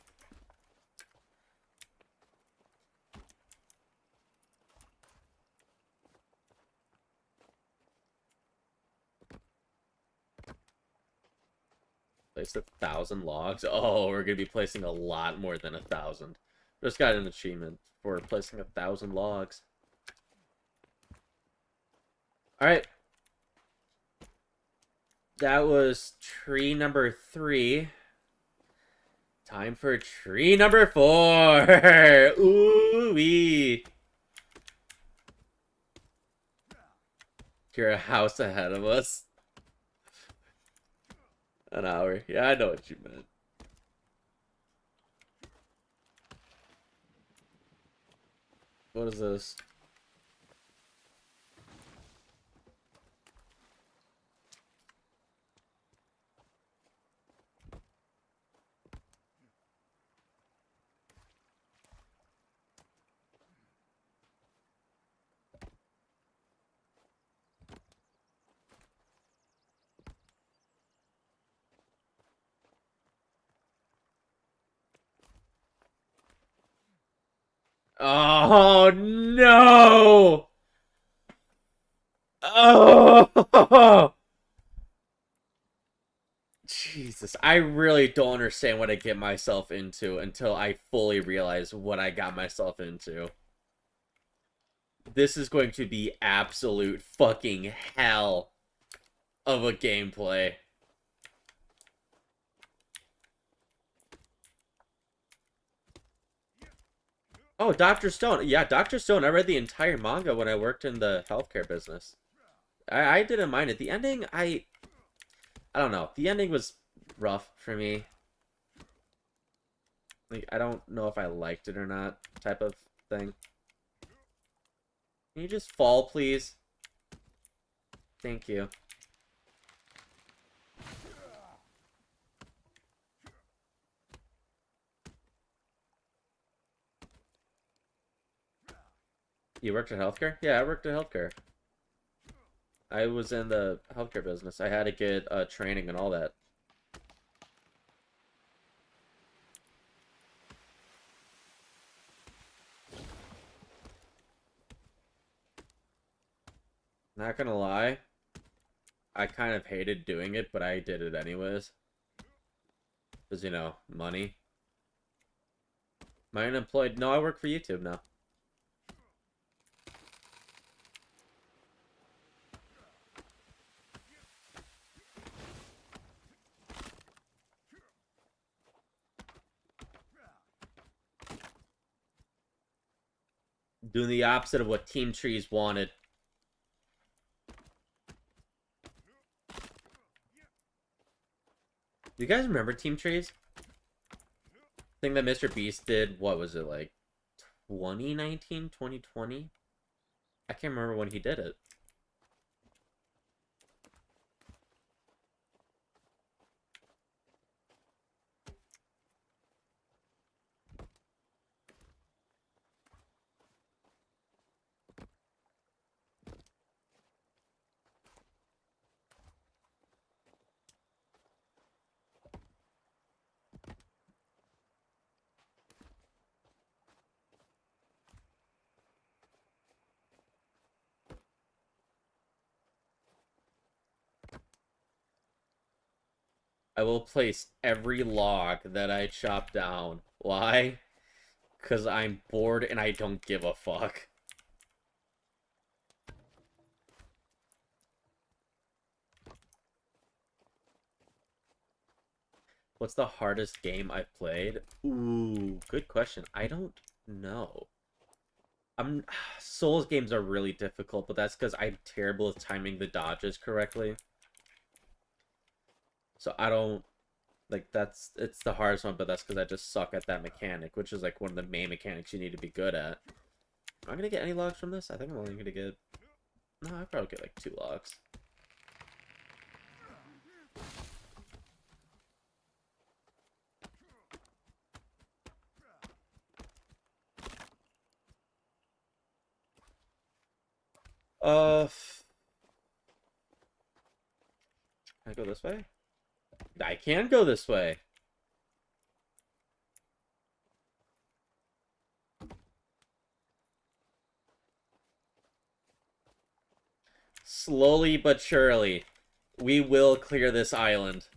Placed 1,000 logs. Oh, we're gonna be placing a lot more than 1,000. Just got an achievement for placing 1,000 logs. Alright. That was tree number 3. Time for tree number 4. Ooh-wee. You're a house ahead of us. An hour. Yeah, I know what you meant. What is this? Oh no! Oh! Jesus, I really don't understand what I get myself into until I fully realize what I got myself into. This is going to be absolute fucking hell of a gameplay. Oh, Dr. Stone. Yeah, Dr. Stone. I read the entire manga when I worked in the healthcare business. I didn't mind it. The ending, I don't know. The ending was rough for me. Like, I don't know if I liked it or not, type of thing. Can you just fall, please? Thank you. You worked at healthcare? Yeah, I worked at healthcare. I was in the healthcare business. I had to get training and all that. Not gonna lie, I kind of hated doing it, but I did it anyways. Because, you know, money. Am I unemployed? No, I work for YouTube now. Doing the opposite of what Team Trees wanted. You guys remember Team Trees? Thing that Mr. Beast did, what was it, like 2019, 2020? I can't remember when he did it. I will place every log that I chop down. Why? Because I'm bored and I don't give a fuck. What's the hardest game I've played? Ooh, good question. I don't know. Souls games are really difficult, but that's because I'm terrible at timing the dodges correctly. So I don't like it's the hardest one, but that's because I just suck at that mechanic, which is like one of the main mechanics you need to be good at. Am I gonna get any logs from this? I think I'm only gonna get no, I probably get like 2 logs. Can I go this way? I can go this way. Slowly but surely, we will clear this island.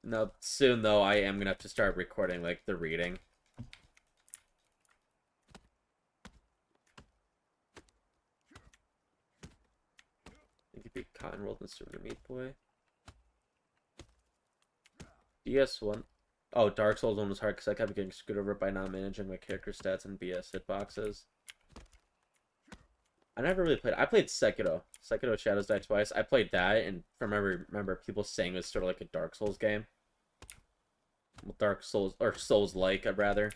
No, soon though, I am gonna have to start recording like the reading. You could be cotton rolled and served a meat boy. DS1. Oh, Dark Souls 1 was hard because I kept getting screwed over by not managing my character stats and BS hitboxes. I never really played. I played Sekiro. Sekiro Shadows Die Twice. I played that, and remember people saying it was sort of like a Dark Souls game. Dark Souls, or Souls-like, I'd rather.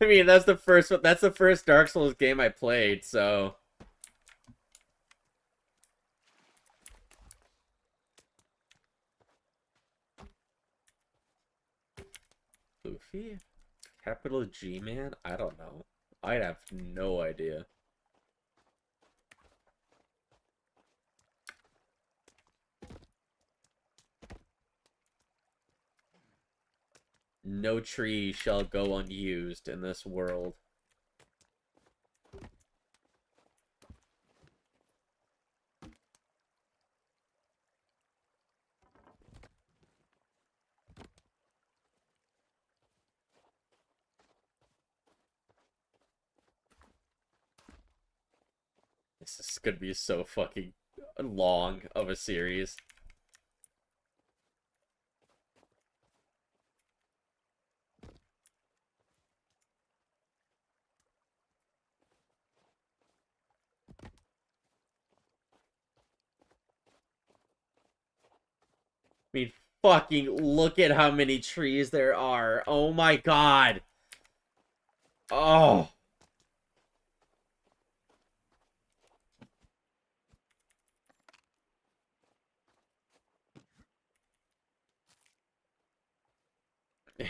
I mean, that's the first one. That's the first Dark Souls game I played, so. Luffy? Capital G, man? I don't know. I'd have no idea. No tree shall go unused in this world. This is gonna be so fucking long of a series. I mean, fucking look at how many trees there are. Oh my god. Oh.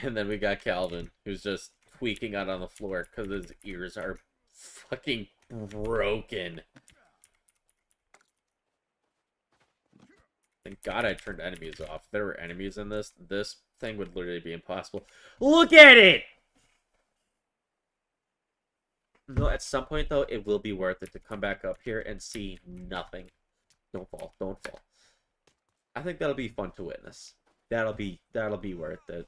And then we got Calvin, who's just tweaking out on the floor because his ears are fucking broken. Thank God I turned enemies off. If there were enemies in this thing would literally be impossible. Look at it! No, at some point, though, it will be worth it to come back up here and see nothing. Don't fall. Don't fall. I think that'll be fun to witness. That'll be worth it.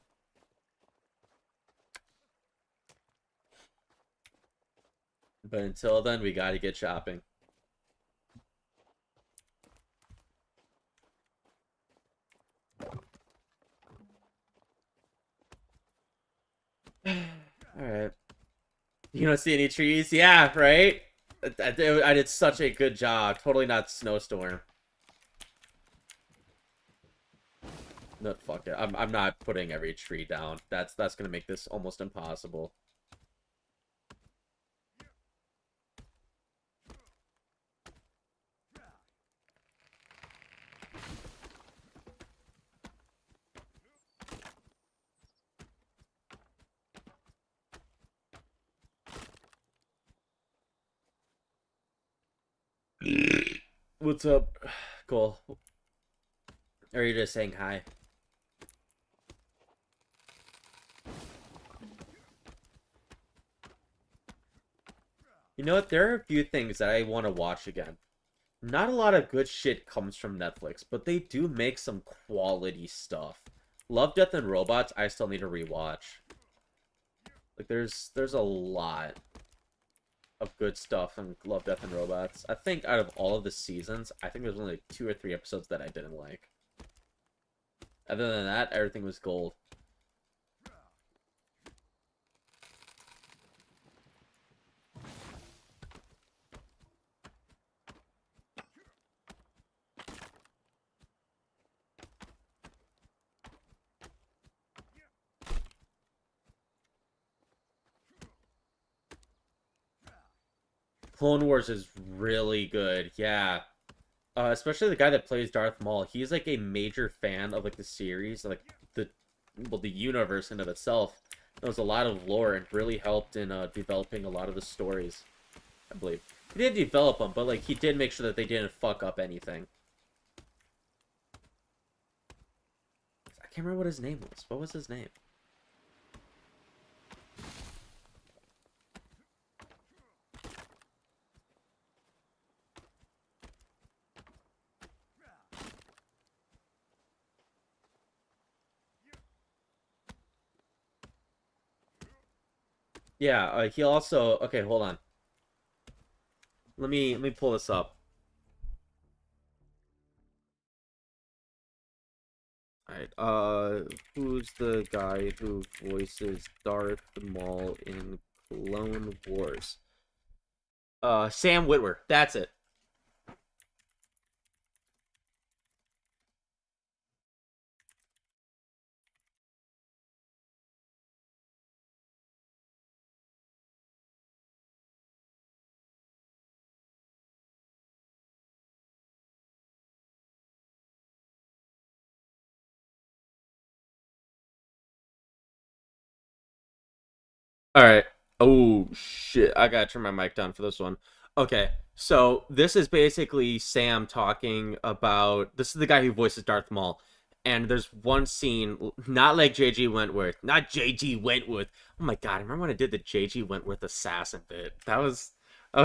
But until then, we gotta get shopping. Alright. You don't see any trees? Yeah, right? I did such a good job. Totally not snowstorm. No, fuck it. I'm not putting every tree down. That's gonna make this almost impossible. What's up? Cool. Or are you just saying hi? You know what? There are a few things that I want to watch again. Not a lot of good shit comes from Netflix, but they do make some quality stuff. Love, Death, and Robots, I still need to rewatch. Like, there's a lot of good stuff in Love, Death, and Robots. I think out of all of the seasons, I think there's only like 2 or 3 episodes that I didn't like. Other than that, everything was gold. Clone Wars is really good, yeah. Especially the guy that plays Darth Maul. He's like a major fan of like the series, like the universe in of itself. Knows a lot of lore and really helped in developing a lot of the stories, I believe. He didn't develop them, but like he did make sure that they didn't fuck up anything. I can't remember what his name was. What was his name? Yeah, he also okay, hold on. Let me pull this up. Alright, who's the guy who voices Darth Maul in Clone Wars? Sam Witwer. That's it. Alright. Oh, shit. I gotta turn my mic down for this one. Okay, so this is basically Sam talking about... This is the guy who voices Darth Maul. And there's one scene, not like J.G. Wentworth. Not J.G. Wentworth. Oh my god, I remember when I did the J.G. Wentworth assassin bit. That was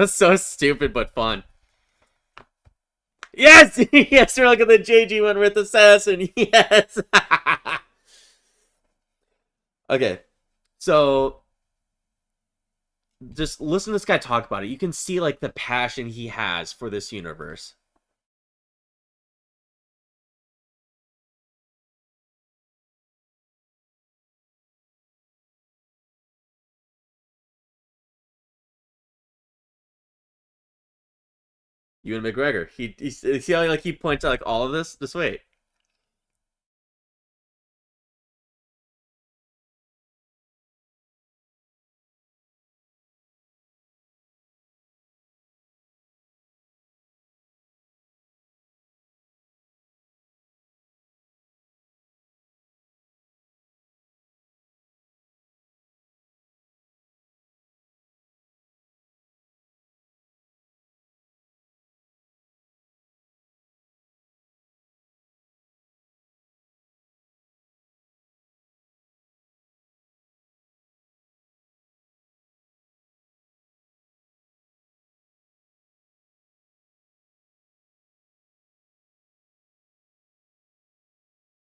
so stupid but fun. Yes! Yes, we're looking at the J.G. Wentworth assassin. Yes! Okay, so... Just listen to this guy talk about it. You can see, like, the passion he has for this universe. Ewan McGregor. He see how like he points out like all of this. Just wait.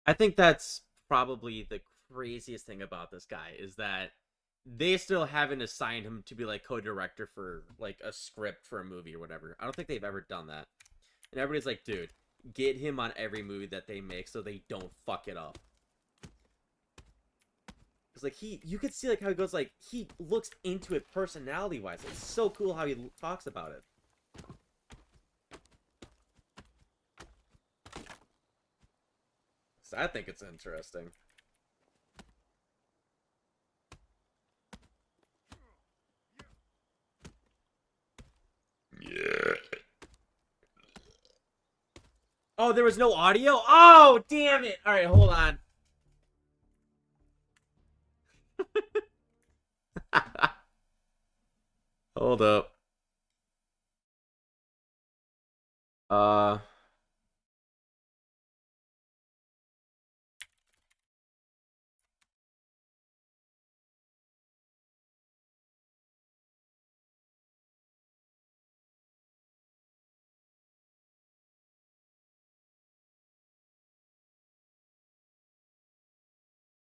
I think that's probably the craziest thing about this guy is that they still haven't assigned him to be like co-director for like a script for a movie or whatever. I don't think they've ever done that. And everybody's like, dude, get him on every movie that they make so they don't fuck it up. Cause like you could see like how he goes like he looks into it personality wise. It's so cool how he talks about it. So I think it's interesting. Yeah. Oh, there was no audio? Oh, damn it. All right, hold on. Hold up. Uh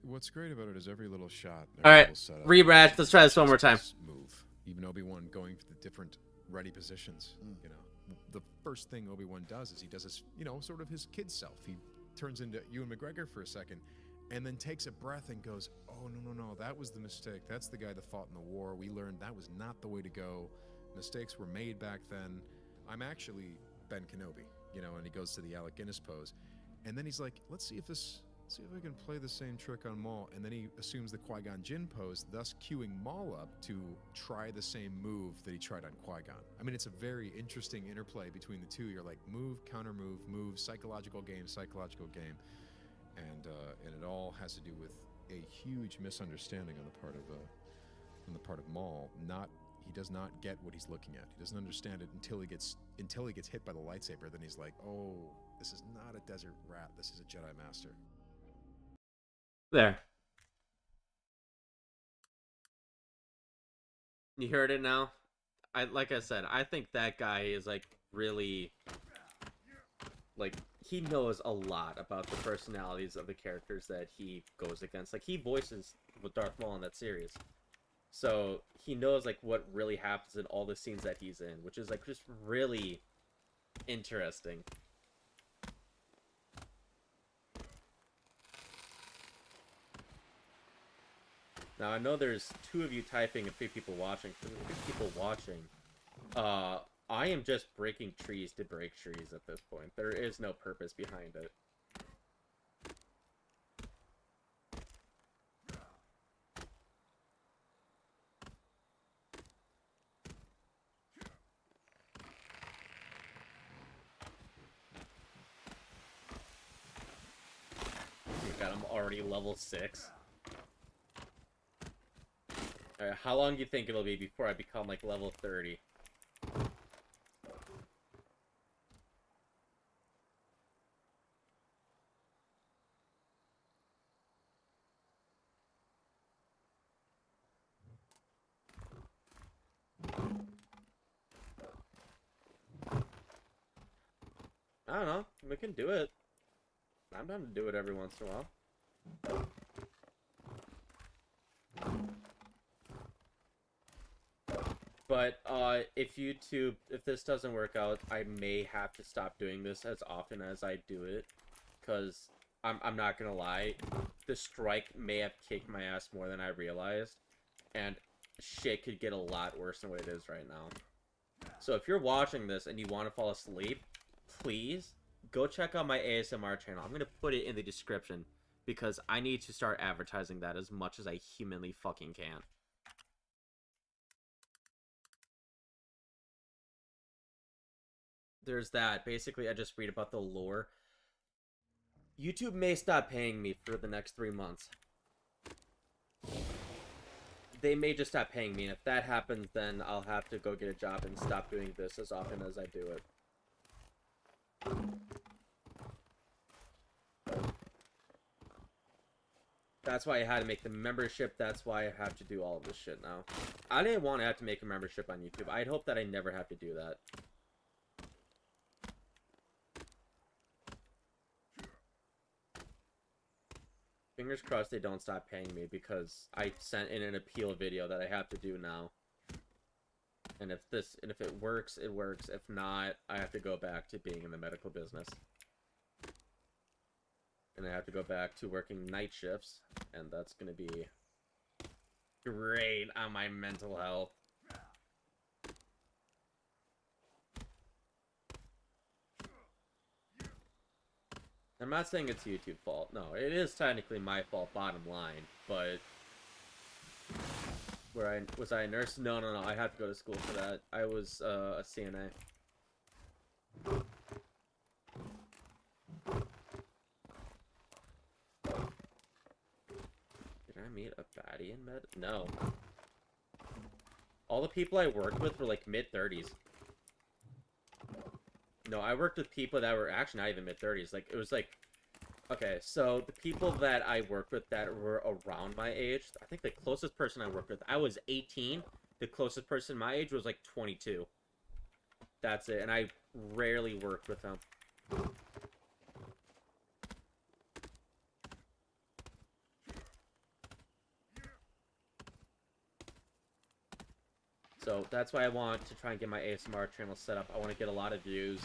What's great about it is every little shot. All right, little setup, rematch. Let's try this one more time. Move. Even Obi-Wan going for the different ready positions. You know, the first thing Obi-Wan does is he does his, you know, sort of his kid self. He turns into Ewan McGregor for a second, and then takes a breath and goes, "Oh no, that was the mistake. That's the guy that fought in the war. We learned that was not the way to go. Mistakes were made back then. I'm actually Ben Kenobi." You know, and he goes to the Alec Guinness pose, and then he's like, "Let's see if I can play the same trick on Maul," and then he assumes the Qui-Gon Jinn pose, thus cueing Maul up to try the same move that he tried on Qui-Gon. I mean, it's a very interesting interplay between the two. You're like, move, counter move, psychological game, and it all has to do with a huge misunderstanding on the part of Maul. He does not get what he's looking at. He doesn't understand it until he gets hit by the lightsaber. Then he's like, "Oh, this is not a desert rat. This is a Jedi Master." There. You heard it now? Like I said, I think that guy is like really like he knows a lot about the personalities of the characters that he goes against. Like he voices with Darth Maul in that series. So he knows like what really happens in all the scenes that he's in, which is like just really interesting. Now I know there's 2 of you typing and 3 people watching. For the 3 people watching, I am just breaking trees to break trees at this point. There is no purpose behind it. God, I'm already level 6. Alright, how long do you think it'll be before I become like level 30? I don't know. We can do it. I'm down to do it every once in a while. But if this doesn't work out, I may have to stop doing this as often as I do it, because I'm not gonna lie, the strike may have kicked my ass more than I realized, and shit could get a lot worse than what it is right now. So if you're watching this and you want to fall asleep, please go check out my ASMR channel. I'm gonna put it in the description because I need to start advertising that as much as I humanly fucking can. There's that. Basically, I just read about the lore. YouTube may stop paying me for the next 3 months. They may just stop paying me, and if that happens, then I'll have to go get a job and stop doing this as often as I do it. That's why I had to make the membership. That's why I have to do all of this shit now. I didn't want to have to make a membership on YouTube. I'd hope that I never have to do that. Fingers crossed they don't stop paying me, because I sent in an appeal video that I have to do now. And if it works, it works. If not, I have to go back to being in the medical business. And I have to go back to working night shifts, and that's gonna be great on my mental health. I'm not saying it's YouTube's fault. No, it is technically my fault, bottom line. But was I a nurse? No. I had to go to school for that. I was a CNA. Did I meet a baddie in med? No. All the people I worked with were like mid-30s. No, I worked with people that were actually not even mid-30s. Like, it was like... Okay, so the people that I worked with that were around my age, I think the closest person I worked with, I was 18. The closest person my age was like 22. That's it, and I rarely worked with them. So that's why I want to try and get my ASMR channel set up. I want to get a lot of views.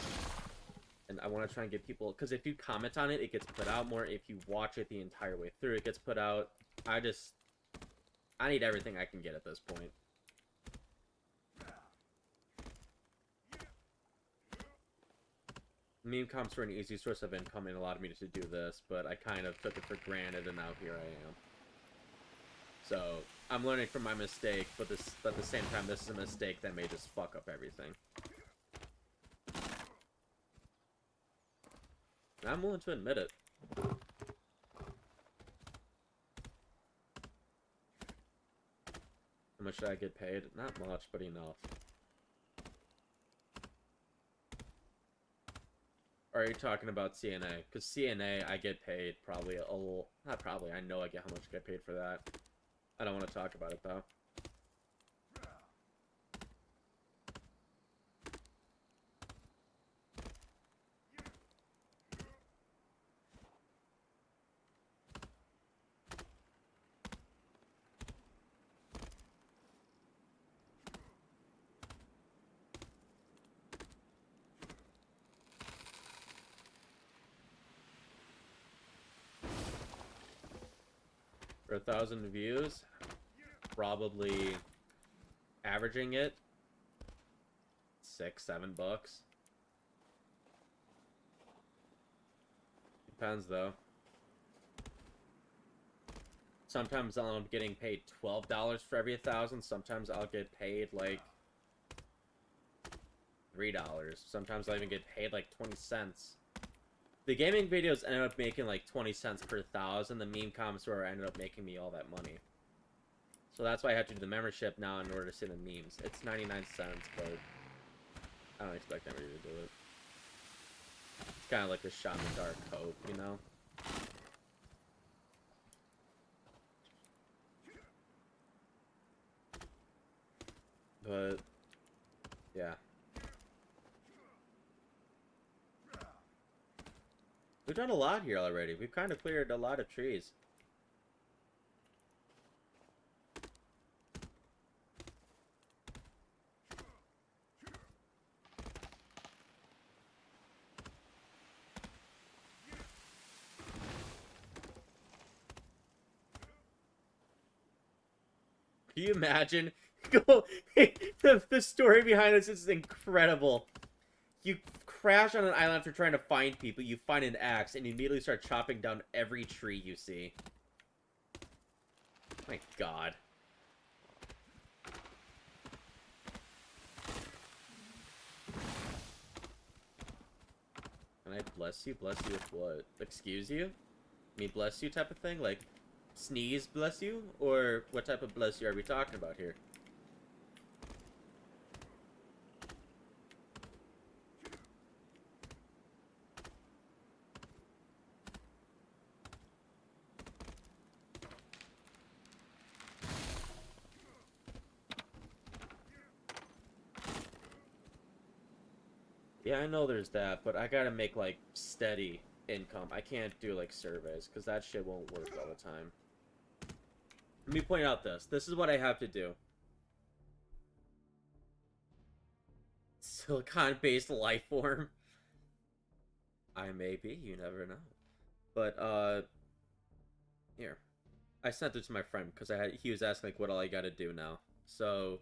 And I want to try and get people... Because if you comment on it, it gets put out more. If you watch it the entire way through, it gets put out. I need everything I can get at this point. Meme comps were an easy source of income and allowed me to do this, but I kind of took it for granted, and now here I am. So, I'm learning from my mistake, but at the same time, this is a mistake that may just fuck up everything. And I'm willing to admit it. How much did I get paid? Not much, but enough. Or are you talking about CNA? Because CNA, I get paid probably a little... Not probably, I know I get how much I get paid for that. I don't want to talk about it, though. For 1,000 views, probably averaging it $6-7. Depends though. Sometimes I'll end up getting paid $12 for every 1,000. Sometimes I'll get paid like $3. Sometimes I'll even get paid like 20 cents. The gaming videos ended up making like 20 cents per 1,000. The meme comments were ended up making me all that money. So that's why I have to do the membership now in order to see the memes. It's 99 cents, but I don't expect anybody to do it. It's kind of like a shot in the dark hope, you know? But, yeah. We've done a lot here already. We've kind of cleared a lot of trees. Can you imagine? The story behind this is incredible. You crash on an island after trying to find people, you find an axe, and you immediately start chopping down every tree you see. My god. Can I bless you? Bless you with what? Excuse you? Me bless you type of thing? Like, sneeze bless you? Or what type of bless you are we talking about here? Yeah, I know there's that, but I gotta make, like, steady income. I can't do, like, surveys, because that shit won't work all the time. Let me point out this. This is what I have to do. Silicon-based life form. I may be, you never know. But, here. I sent it to my friend, because he was asking, like, what all I gotta do now. So,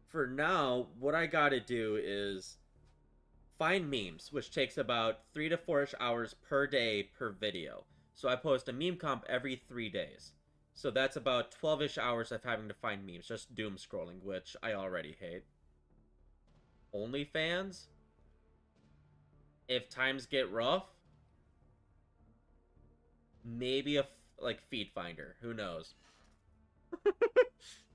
for now, what I gotta do is find memes, which takes about 3 to 4-ish hours per day per video. So I post a meme comp every 3 days. So that's about 12-ish hours of having to find memes, just doom scrolling, which I already hate. OnlyFans? If times get rough, maybe like Feed Finder. Who knows?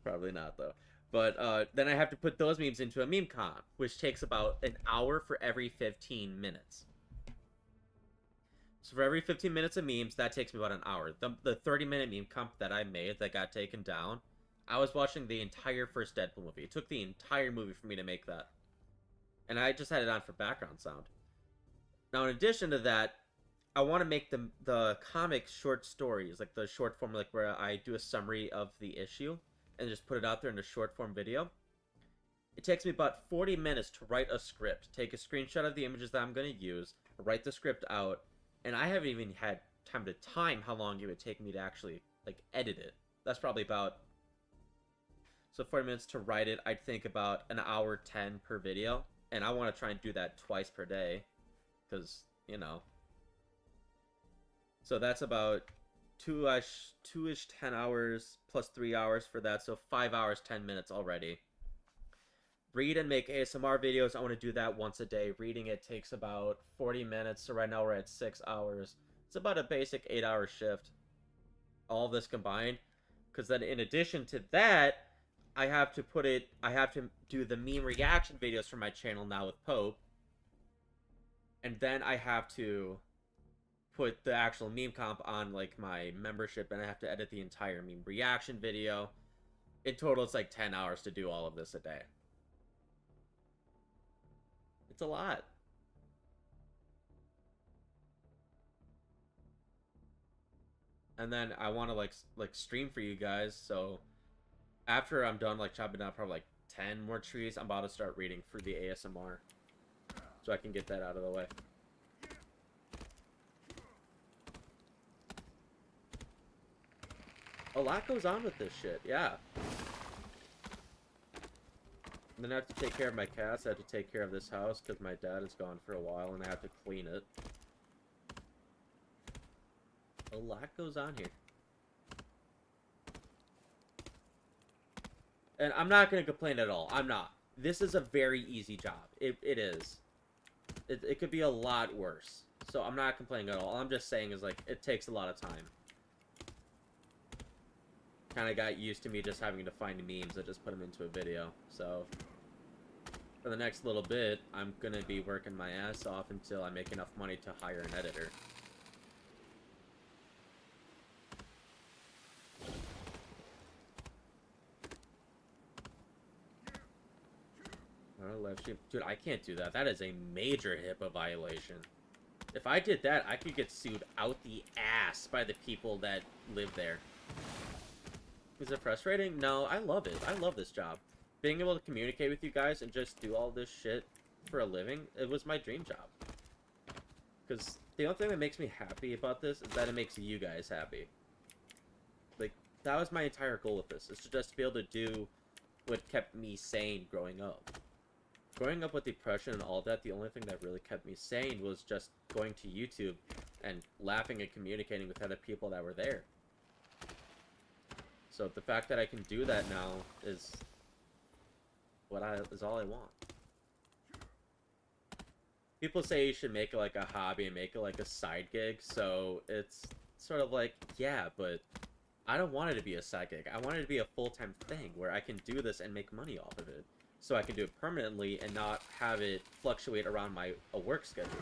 Probably not, though. But then I have to put those memes into a meme comp, which takes about an hour for every 15 minutes. So for every 15 minutes of memes, that takes me about an hour. The 30-minute meme comp that I made that got taken down, I was watching the entire first Deadpool movie. It took the entire movie for me to make that. And I just had it on for background sound. Now, in addition to that, I want to make the comic short stories, like the short form, like where I do a summary of the issue and just put it out there in a short form video. It takes me about 40 minutes to write a script, take a screenshot of the images that I'm going to use, write the script out, and I haven't even had time to time how long it would take me to actually, like, edit it. That's probably about... So 40 minutes to write it, I'd think about an hour 10 per video, and I want to try and do that twice per day, because, you know. So that's about two-ish 10 hours plus 3 hours for that, so 5 hours 10 minutes already. Read and make ASMR videos, I want to do that once a day. Reading it takes about 40 minutes, so right now we're at 6 hours. It's about a basic 8-hour shift, all of this combined, because then in addition to that, I have to do the meme reaction videos for my channel now with Pope, and then I have to put the actual meme comp on, like, my membership, and I have to edit the entire meme reaction video. In total, it's like 10 hours to do all of this a day. It's a lot. And then I want to, like stream for you guys, so after I'm done, like, chopping down probably, like, 10 more trees, I'm about to start reading for the ASMR, so I can get that out of the way. A lot goes on with this shit, yeah. And then I have to take care of my cats, I have to take care of this house because my dad is gone for a while and I have to clean it. A lot goes on here. And I'm not going to complain at all. I'm not. This is a very easy job. It is. It could be a lot worse. So I'm not complaining at all. All I'm just saying is, like, it takes a lot of time. Kind of got used to me just having to find memes and just put them into a video. So for the next little bit, I'm going to be working my ass off until I make enough money to hire an editor. Dude, I can't do that. That is a major HIPAA violation. If I did that, I could get sued out the ass by the people that live there. Is it frustrating? No, I love it. I love this job. Being able to communicate with you guys and just do all this shit for a living, it was my dream job. Because the only thing that makes me happy about this is that it makes you guys happy. Like, that was my entire goal with this, is to just be able to do what kept me sane growing up. Growing up with depression and all that, the only thing that really kept me sane was just going to YouTube and laughing and communicating with other people that were there. So the fact that I can do that now is all I want. People say you should make it like a hobby and make it like a side gig, so it's sort of like, yeah, but I don't want it to be a side gig. I want it to be a full-time thing where I can do this and make money off of it. So I can do it permanently and not have it fluctuate around my work schedule.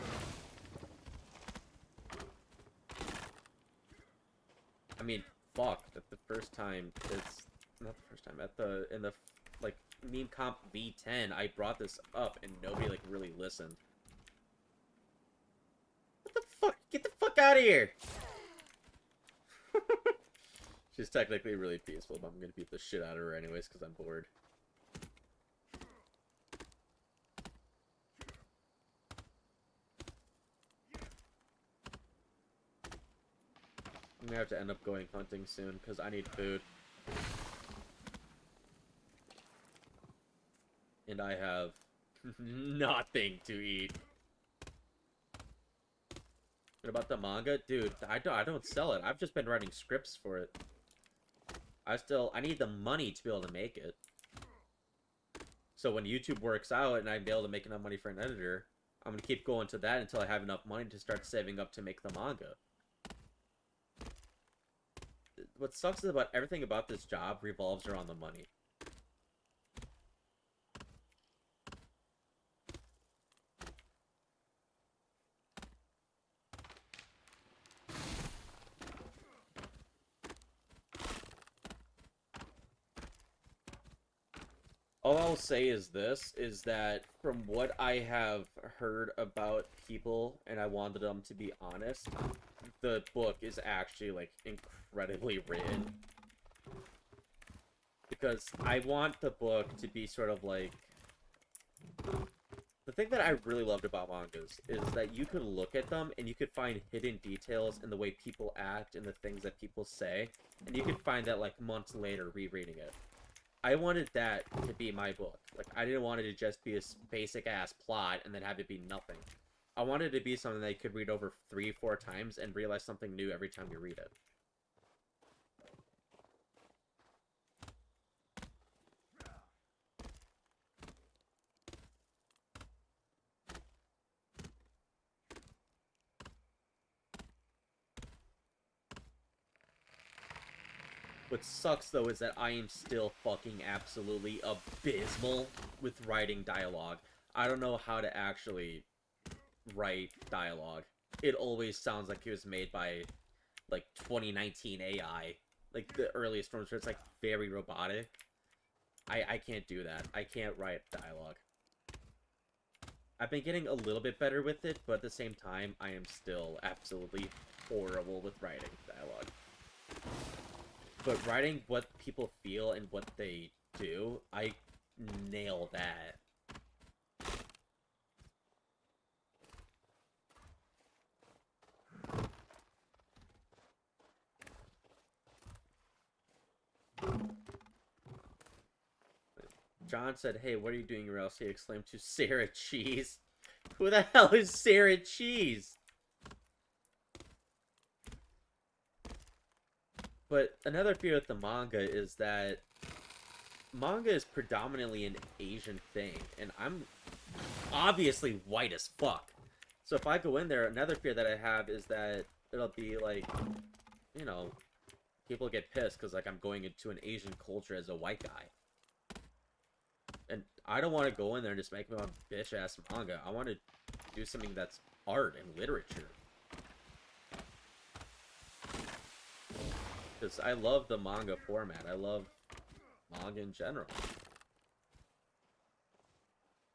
I mean, fuck, at the first time, it's not the first time, in the like Meme Comp V10, I brought this up and nobody like really listened. What the fuck? Get the fuck out of here! She's technically really peaceful, but I'm gonna beat the shit out of her anyways because I'm bored. I'm gonna have to end up going hunting soon because I need food. And I have nothing to eat. What about the manga? Dude, I don't sell it. I've just been writing scripts for it. I need the money to be able to make it. So when YouTube works out and I'm able to make enough money for an editor, I'm gonna keep going to that until I have enough money to start saving up to make the manga. What sucks is about everything about this job revolves around the money. All I'll say is this, is that from what I have heard about people, and I wanted them to be honest, the book is actually, like, incredibly written. Because I want the book to be sort of like... The thing that I really loved about mangas is that you could look at them and you could find hidden details in the way people act and the things that people say, and you could find that, like, months later rereading it. I wanted that to be my book. Like, I didn't want it to just be a basic-ass plot and then have it be nothing. I wanted it to be something that you could read over 3-4 times and realize something new every time you read it. What sucks, though, is that I am still fucking absolutely abysmal with writing dialogue. I don't know how to actually write dialogue. It always sounds like it was made by, like, 2019 AI. Like, the earliest ones where it's, like, very robotic. I can't do that. I can't write dialogue. I've been getting a little bit better with it, but at the same time, I am still absolutely horrible with writing dialogue. But writing what people feel and what they do, I nail that. John said, "Hey, what are you doing, or else?" He exclaimed to Sarah Cheese. Who the hell is Sarah Cheese? But another fear with the manga is that manga is predominantly an Asian thing, and I'm obviously white as fuck. So if I go in there, another fear that I have is that it'll be like, you know, people get pissed because like I'm going into an Asian culture as a white guy. And I don't want to go in there and just make my own bitch ass manga. I want to do something that's art and literature. Because I love the manga format. I love manga in general.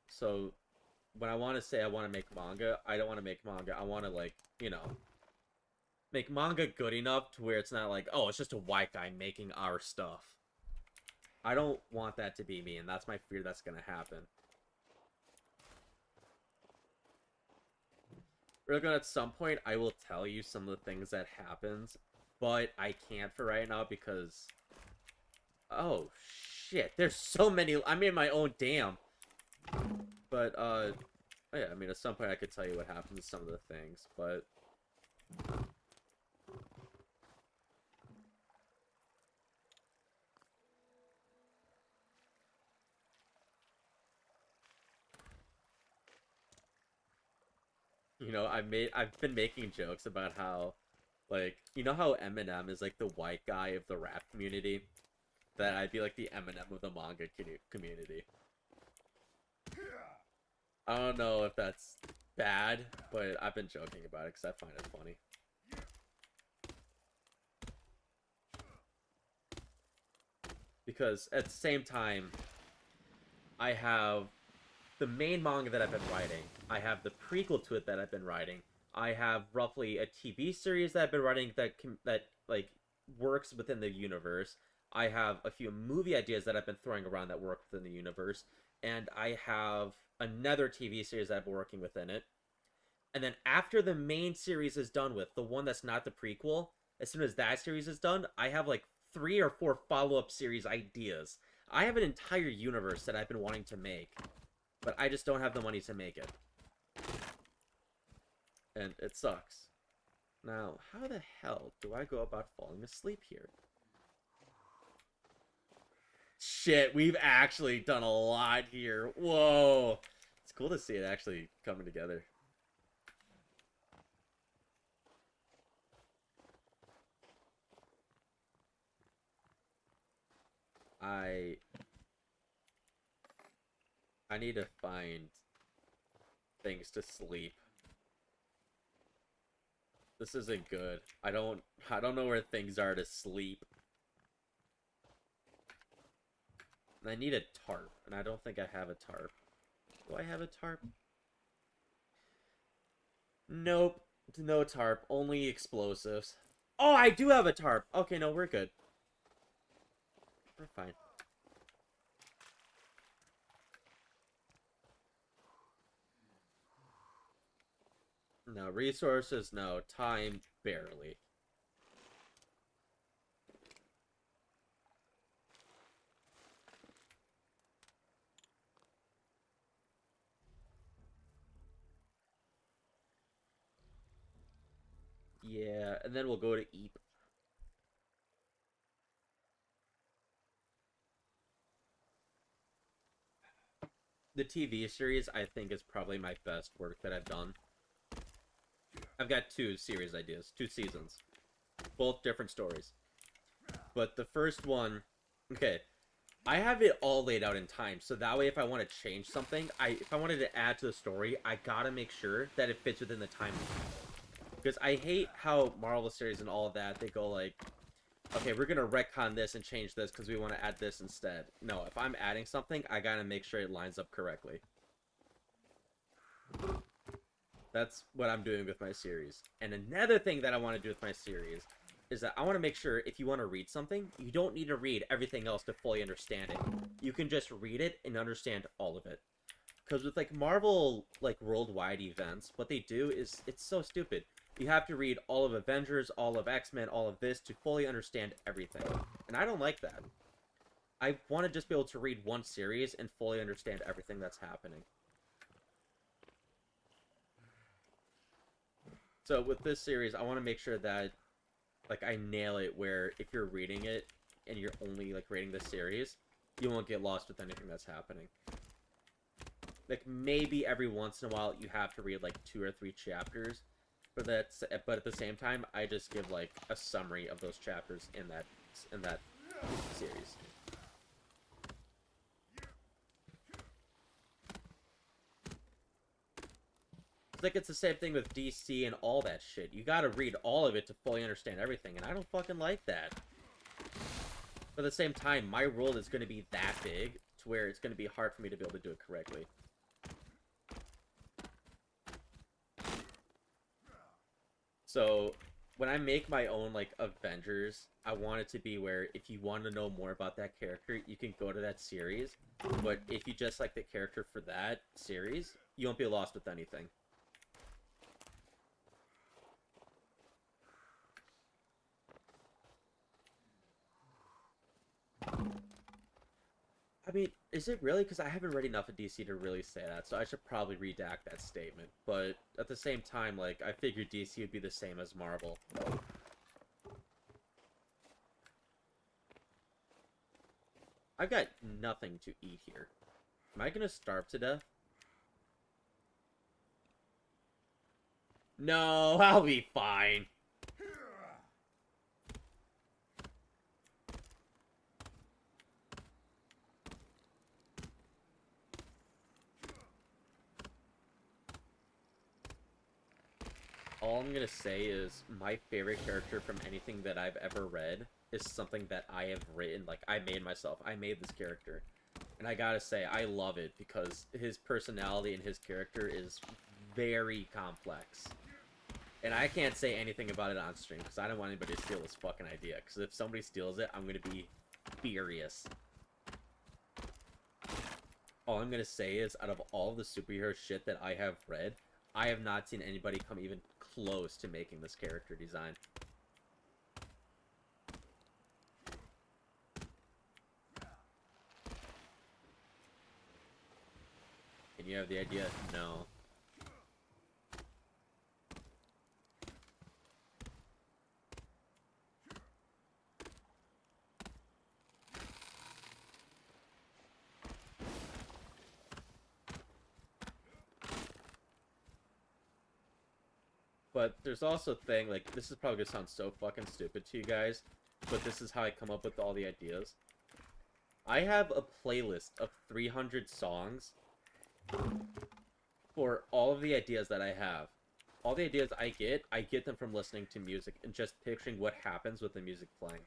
So when I want to say I want to make manga, I don't want to make manga. I want to, like, you know, make manga good enough to where it's not like, oh, it's just a white guy making our stuff. I don't want that to be me, and that's my fear that's going to happen. We're gonna, at some point, I will tell you some of the things that happens, but I can't for right now because... Oh, shit. There's so many... I made my own damn. But, oh yeah, I mean, at some point I could tell you what happens to some of the things, but... You know, I've been making jokes about how, like, you know how Eminem is, like, the white guy of the rap community? That I'd be, like, the Eminem of the manga community. I don't know if that's bad, but I've been joking about it because I find it funny. Because, at the same time, I have the main manga that I've been writing. I have the prequel to it that I've been writing. I have roughly a TV series that I've been writing that like works within the universe. I have a few movie ideas that I've been throwing around that work within the universe, and I have another TV series that I've been working within it. And then after the main series is done with, the one that's not the prequel, as soon as that series is done, I have like 3 or 4 follow-up series ideas. I have an entire universe that I've been wanting to make, but I just don't have the money to make it. And it sucks. Now, how the hell do I go about falling asleep here? Shit, we've actually done a lot here. Whoa. It's cool to see it actually coming together. I need to find things to sleep. This isn't good. I don't know where things are to sleep. And I need a tarp, and I don't think I have a tarp. Do I have a tarp? Nope. No tarp. Only explosives. Oh, I do have a tarp! Okay, no, we're good. We're fine. No, resources, no. Time, barely. Yeah, and then we'll go to Eep. The TV series, I think, is probably my best work that I've done. I've got 2 series ideas, 2 seasons. Both different stories. But the first one... Okay, I have it all laid out in time, so that way if I want to change something, if I wanted to add to the story, I gotta make sure that it fits within the timeline. Because I hate how Marvel series and all of that, they go like, okay, we're gonna retcon this and change this because we want to add this instead. No, if I'm adding something, I gotta make sure it lines up correctly. That's what I'm doing with my series. And another thing that I want to do with my series is that I want to make sure if you want to read something, you don't need to read everything else to fully understand it. You can just read it and understand all of it. Because with like Marvel like worldwide events, what they do is it's so stupid. You have to read all of Avengers, all of X-Men, all of this to fully understand everything. And I don't like that. I want to just be able to read one series and fully understand everything that's happening. So with this series, I want to make sure that, like, I nail it where if you're reading it and you're only, like, reading the series, you won't get lost with anything that's happening. Like, maybe every once in a while you have to read, like, 2 or 3 chapters, but at the same time, I just give, like, a summary of those chapters in that series. Like, it's the same thing with DC and all that shit. You gotta read all of it to fully understand everything, and I don't fucking like that. But at the same time, my world is gonna be that big to where it's gonna be hard for me to be able to do it correctly. So, when I make my own, like, Avengers, I want it to be where if you want to know more about that character, you can go to that series. But if you just like the character for that series, you won't be lost with anything. I mean, is it really? Because I haven't read enough of DC to really say that, so I should probably redact that statement. But at the same time, like, I figured DC would be the same as Marvel. I've got nothing to eat here. Am I gonna starve to death? No, I'll be fine. All I'm gonna say is my favorite character from anything that I've ever read is something that I have written. Like, I made myself. I made this character. And I gotta say, I love it because his personality and his character is very complex. And I can't say anything about it on stream because I don't want anybody to steal this fucking idea. Because if somebody steals it, I'm gonna be furious. All I'm gonna say is, out of all the superhero shit that I have read, I have not seen anybody come even close to making this character design. And you have the idea? No. But there's also a thing, like, this is probably gonna sound so fucking stupid to you guys, but this is how I come up with all the ideas. I have a playlist of 300 songs for all of the ideas that I have. All the ideas I get them from listening to music and just picturing what happens with the music playing.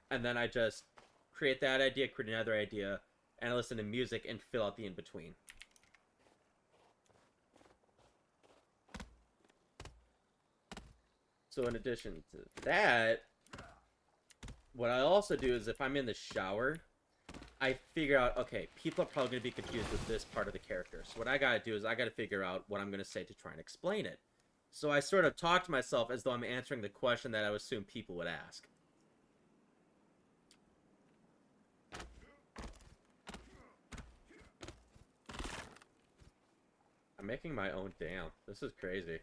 And then I just create that idea, create another idea, and I listen to music and fill out the in-between. So in addition to that, what I also do is if I'm in the shower, I figure out, okay, people are probably going to be confused with this part of the character. So what I got to do is I got to figure out what I'm going to say to try and explain it. So I sort of talk to myself as though I'm answering the question that I would assume people would ask. I'm making my own dam. This is crazy.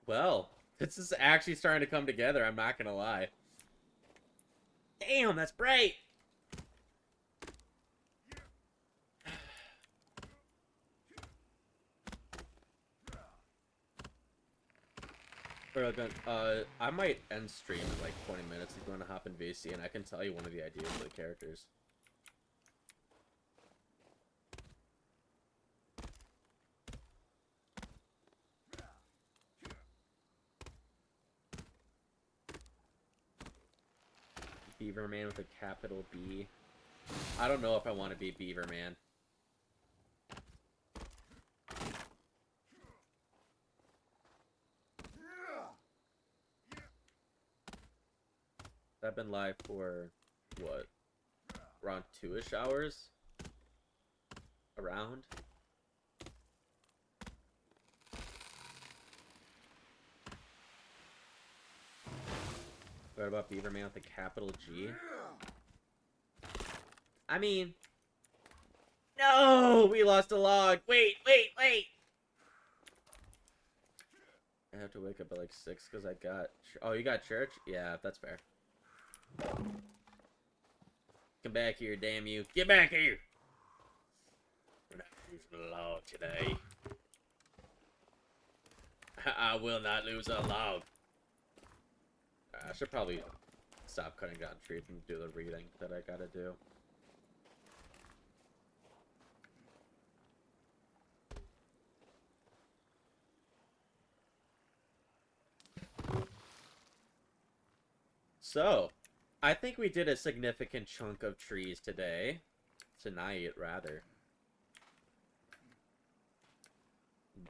Well, this is actually starting to come together, I'm not gonna lie. Damn, that's bright! I might end stream in like 20 minutes if you want to hop in VC, and I can tell you one of the ideas for the characters. Beaverman with a capital B. I don't know if I want to be Beaverman. I've been live for, what, around 2-ish hours? Around? What about Beaverman with a capital G? I mean... No! We lost a log! Wait! I have to wake up at like 6 because I got... Oh, you got church? Yeah, that's fair. Come back here, damn you. Get back here! We're not losing a log today. I will not lose a log. I should probably stop cutting down trees and do the reading that I gotta do. So, I think we did a significant chunk of trees today. Tonight, rather.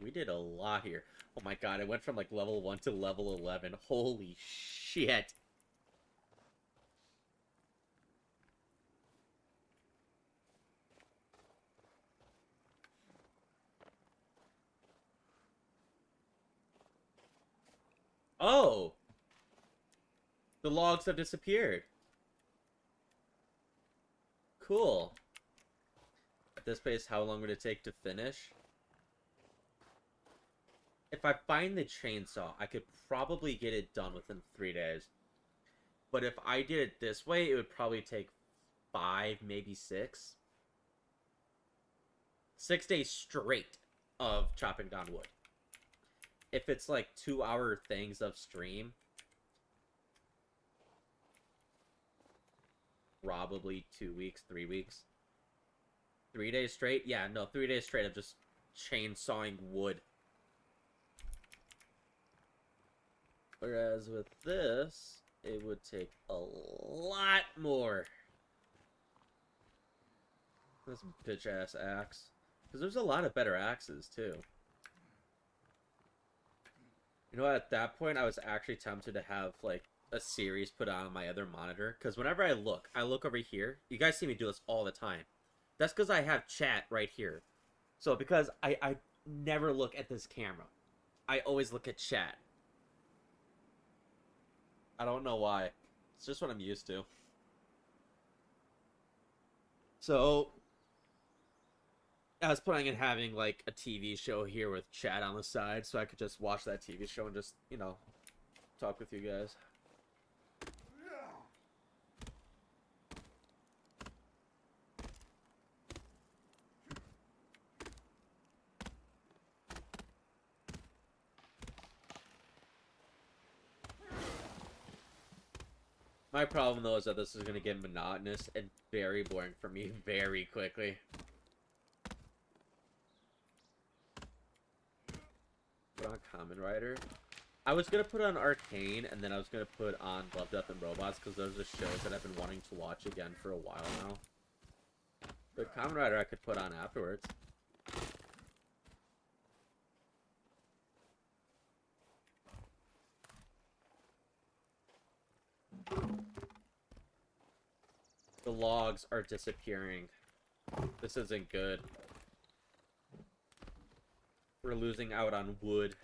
We did a lot here. Oh my god, it went from like level 1 to level 11. Holy shit. Oh! The logs have disappeared. Cool. At this pace, how long would it take to finish? If I find the chainsaw, I could probably get it done within 3 days. But if I did it this way, it would probably take 5, maybe 6. 6 days straight of chopping down wood. If it's like 2-hour things of stream, probably 2 weeks, 3 weeks. 3 days straight? Yeah, no, 3 days straight of just chainsawing wood. Whereas with this, it would take a lot more. This bitch-ass axe. Because there's a lot of better axes, too. You know what, at that point, I was actually tempted to have, like, a series put on my other monitor. Because whenever I look over here. You guys see me do this all the time. That's because I have chat right here. So, because I never look at this camera. I always look at chat. I don't know why. It's just what I'm used to. So, I was planning on having, like, a TV show here with chat on the side, so I could just watch that TV show and just, you know, talk with you guys. My problem, though, is that this is going to get monotonous and very boring for me very quickly. Put on Kamen Rider. I was going to put on Arcane, and then I was going to put on Love, Death, and Robots, because those are shows that I've been wanting to watch again for a while now. But Kamen Rider I could put on afterwards. The logs are disappearing. This isn't good. We're losing out on wood.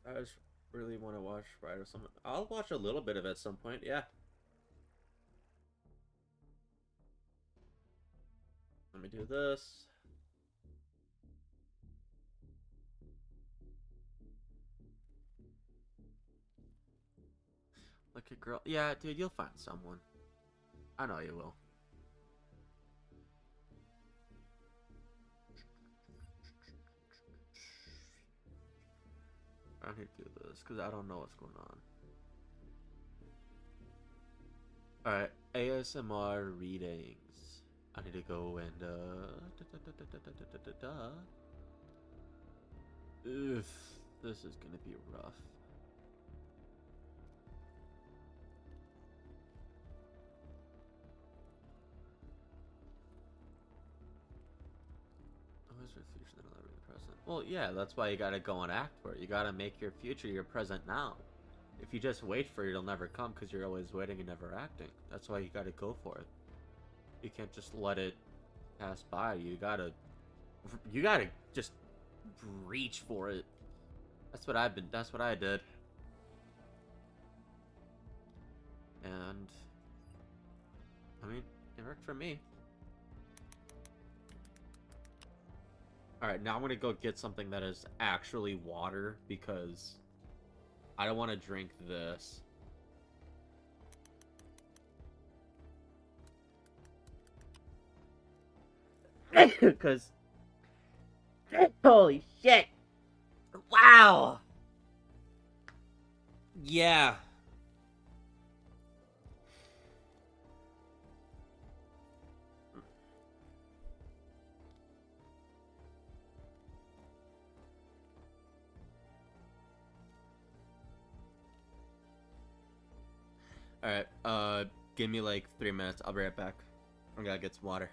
I just really want to watch Ride or something. I'll watch a little bit of it at some point, yeah. Let me do this. Like a girl. Yeah, dude, you'll find someone. I know you will. I need to do this because I don't know what's going on. Alright, ASMR readings. I need to go and Oof, this is gonna be rough. Always your future, then I'll read the present. Well, yeah, that's why you gotta go and act for it. You gotta make your future your present now. If you just wait for it, it'll never come because you're always waiting and never acting. That's why you gotta go for it. You can't just let it pass by. You gotta You gotta just reach for it. That's what I did. And I mean, it worked for me. Alright, now I'm gonna go get something that is actually water because I don't want to drink this. Because holy shit. Wow. Yeah. Alright, give me like 3 minutes. I'll be right back. I'm gonna get some water.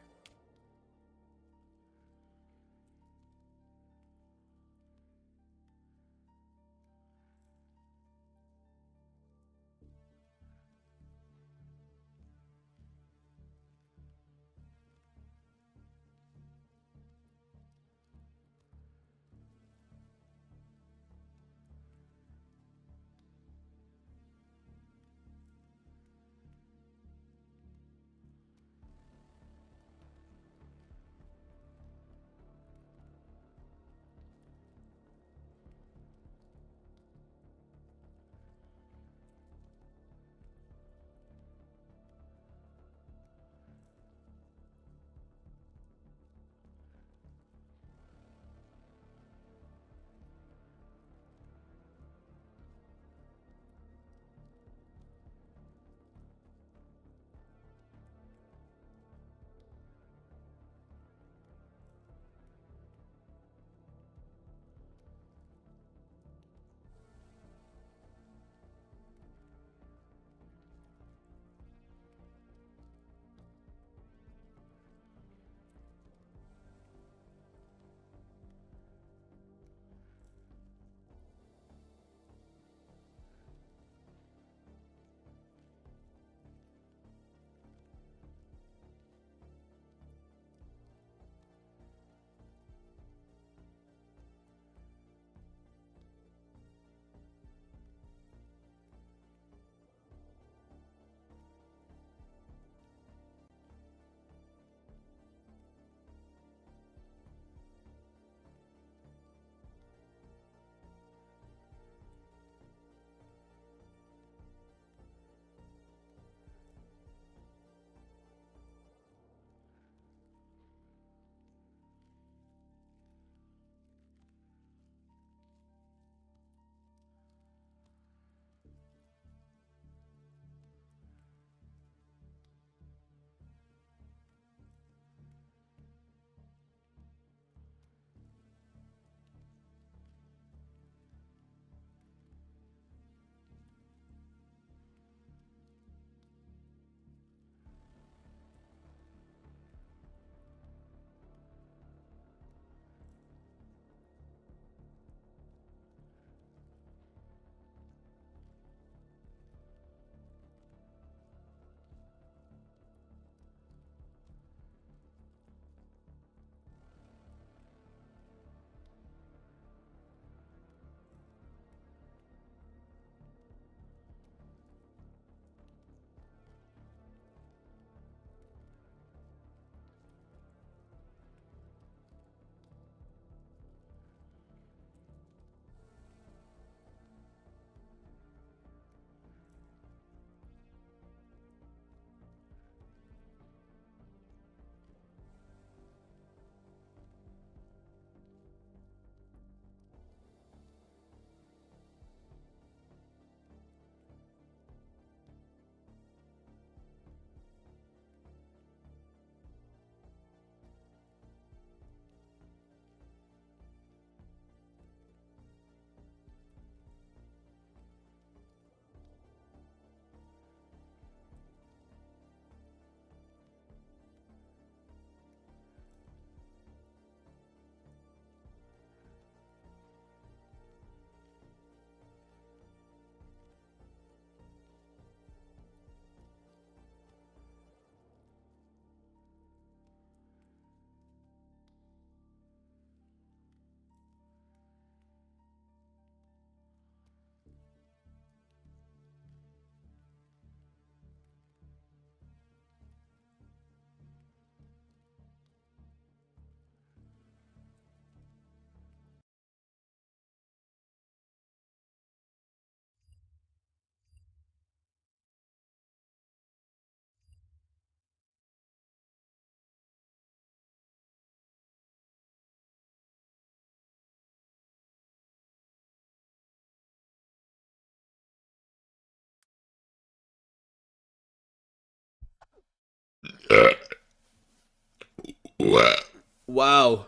Wow.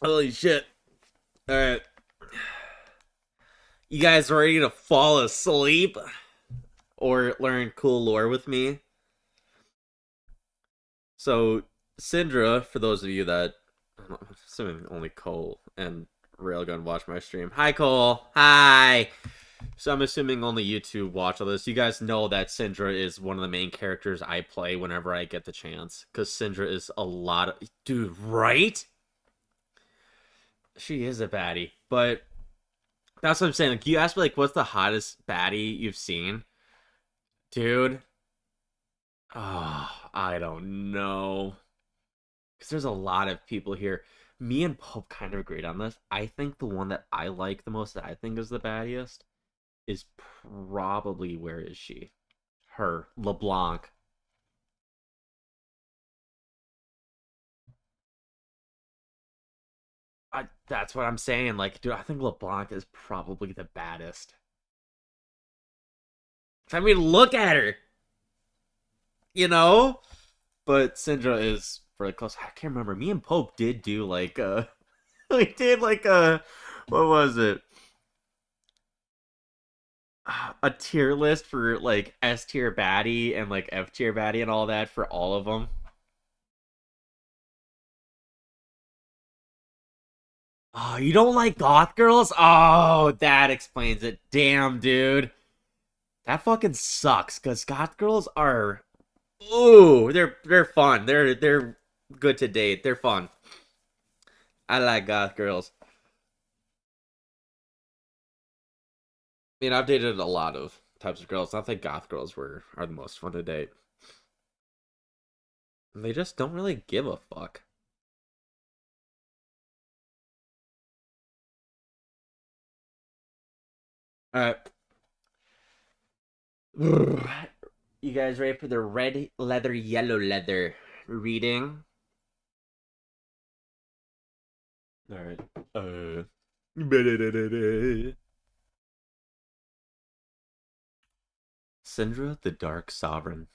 Holy shit. Alright. You guys ready to fall asleep? Or learn cool lore with me? So, Syndra, for those of you that, I'm assuming only Cole and Railgun watch my stream. Hi, Cole. Hi. So I'm assuming only you two watch all this. You guys know that Syndra is one of the main characters I play whenever I get the chance. Because Syndra is a lot of... Dude, right? She is a baddie. But that's what I'm saying. Like, you ask me, like, what's the hottest baddie you've seen? Dude. Oh, I don't know. Because there's a lot of people here. Me and Pope kind of agreed on this. I think the one that I like the most, that I think is the baddiest, is probably, where is she? Her, LeBlanc. That's what I'm saying. Like, dude, I think LeBlanc is probably the baddest. I mean, look at her. You know? But Syndra is really close. I can't remember. Me and Pope did do like we did like what was it? A tier list for like S tier baddie and like F tier baddie and all that for all of them. Oh, you don't like goth girls? Oh, that explains it. Damn, dude. That fucking sucks, because goth girls are... Ooh, they're fun. They're good to date. They're fun. I like goth girls. I mean, I've dated a lot of types of girls. I think goth girls are the most fun to date. They just don't really give a fuck. Alright. You guys ready for the red leather, yellow leather reading? Alright. Syndra, the Dark Sovereign.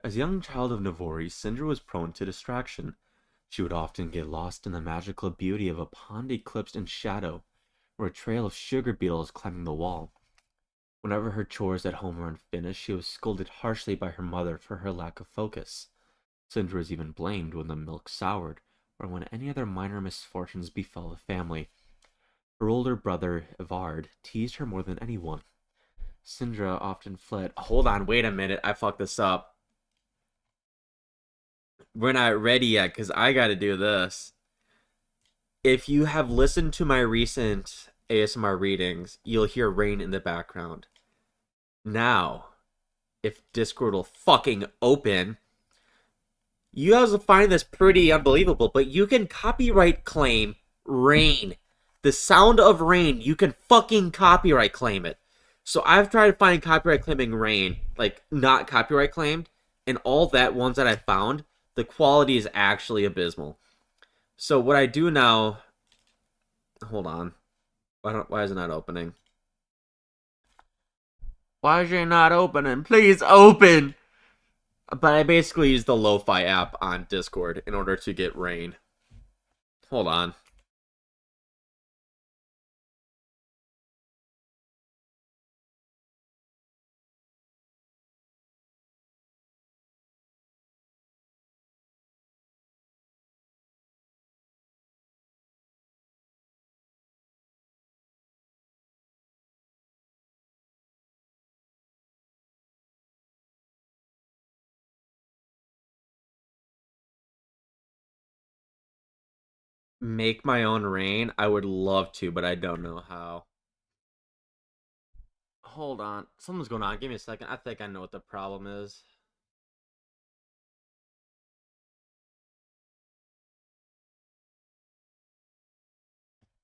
As a young child of Navori, Syndra was prone to distraction. She would often get lost in the magical beauty of a pond eclipsed in shadow, or a trail of sugar beetles climbing the wall. Whenever her chores at home were unfinished, she was scolded harshly by her mother for her lack of focus. Syndra was even blamed when the milk soured, or when any other minor misfortunes befell the family. Her older brother, Evard, teased her more than anyone. Syndra often fled. Hold on, wait a minute, I fucked this up. We're not ready yet, because I gotta do this. If you have listened to my recent ASMR readings, you'll hear rain in the background. Now, if Discord will fucking open, you guys will find this pretty unbelievable, but you can copyright claim rain. The sound of rain, you can fucking copyright claim it. So I've tried to find copyright claiming rain, like not copyright claimed, and all that ones that I found, the quality is actually abysmal. So what I do now, hold on, why is it not opening? Why is it not opening? Please open! But I basically use the Lo-Fi app on Discord in order to get rain. Hold on. Make my own rain? I would love to, but I don't know how. Hold on. Something's going on. Give me a second. I think I know what the problem is.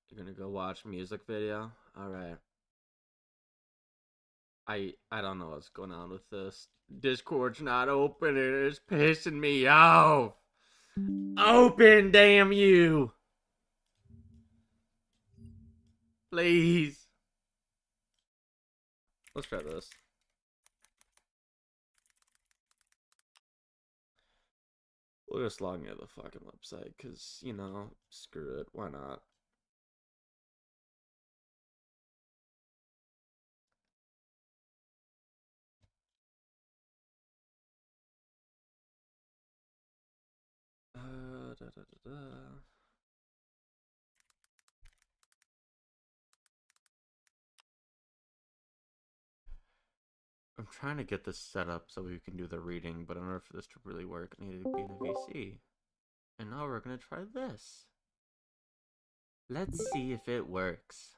You're gonna go watch music video? Alright. I don't know what's going on with this. Discord's not open. It is pissing me off. Open, damn you! Please. Let's try this. We'll just log into the fucking website, because, you know, screw it. Why not? Da, da, da, da. I'm trying to get this set up so we can do the reading, but in order for this to really work, I need to be in a VC. And now we're gonna try this. Let's see if it works.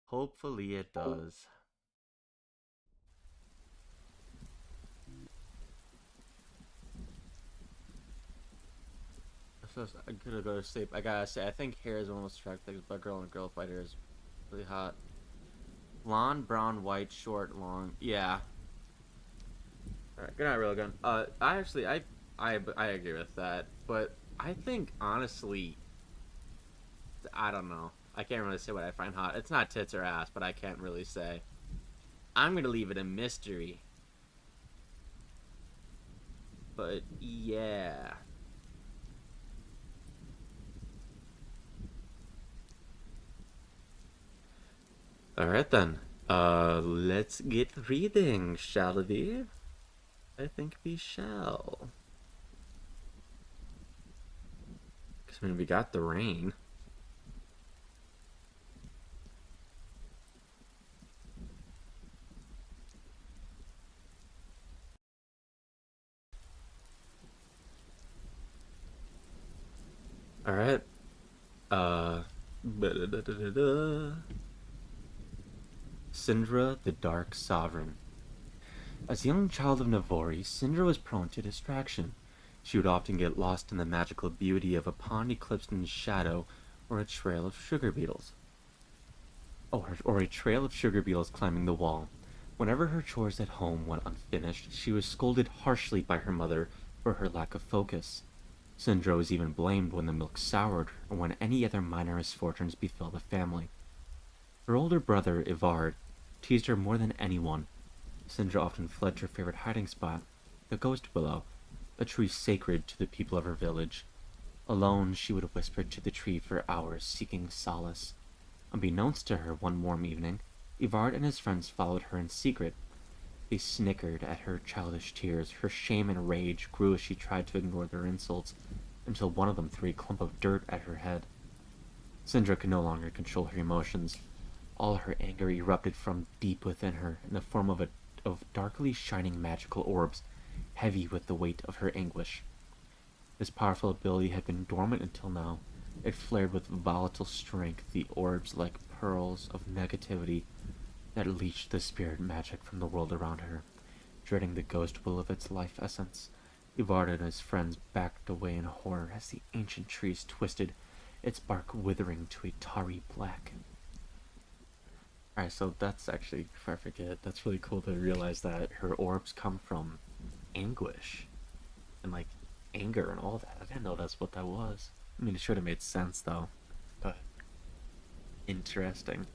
Hopefully it does. I'm gonna go to sleep. I gotta say, I think hair is one of the most attractive things about a girl, and a girl fighter is really hot. Blonde, brown, white, short, long. Yeah. Alright, good night, Railgun. I agree with that, but I think, honestly, I don't know. I can't really say what I find hot. It's not tits or ass, but I can't really say. I'm gonna leave it a mystery. But, yeah. Alright then. Let's get reading, shall we? I think we shall. Because, I mean, we got the rain. Alright. Syndra, the Dark Sovereign. As a young child of Navori, Syndra was prone to distraction. She would often get lost in the magical beauty of a pond eclipsed in shadow, or a trail of sugar beetles. Or a trail of sugar beetles climbing the wall. Whenever her chores at home went unfinished, she was scolded harshly by her mother for her lack of focus. Syndra was even blamed when the milk soured, or when any other minor misfortunes befell the family. Her older brother, Ivard, teased her more than anyone. Syndra often fled to her favorite hiding spot, the Ghost Willow, a tree sacred to the people of her village. Alone, she would whisper to the tree for hours, seeking solace. Unbeknownst to her, one warm evening, Ivard and his friends followed her in secret. They snickered at her childish tears. Her shame and rage grew as she tried to ignore their insults, until one of them threw a clump of dirt at her head. Syndra could no longer control her emotions. All her anger erupted from deep within her in the form of darkly shining magical orbs, heavy with the weight of her anguish. This powerful ability had been dormant until now. It flared with volatile strength, the orbs like pearls of negativity that leached the spirit magic from the world around her. Dreading the ghost will of its life essence, Ivard and his friends backed away in horror as the ancient trees twisted, its bark withering to a tarry black. Alright, so that's actually, before I forget, that's really cool to realize that her orbs come from anguish and, like, anger and all that. I didn't know that's what that was. I mean, it should have made sense, though. But, interesting.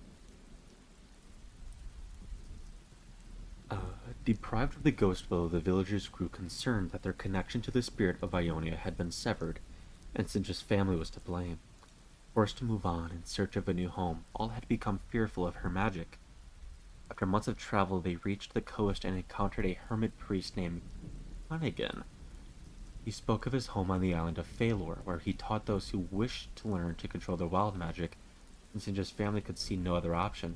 Deprived of the ghost willow, the villagers grew concerned that their connection to the spirit of Ionia had been severed, and Syndra's family was to blame. Forced to move on in search of a new home, all had become fearful of her magic. After months of travel, they reached the coast and encountered a hermit priest named Hunnigan. He spoke of his home on the island of Phalor, where he taught those who wished to learn to control their wild magic, and Syndra's family could see no other option.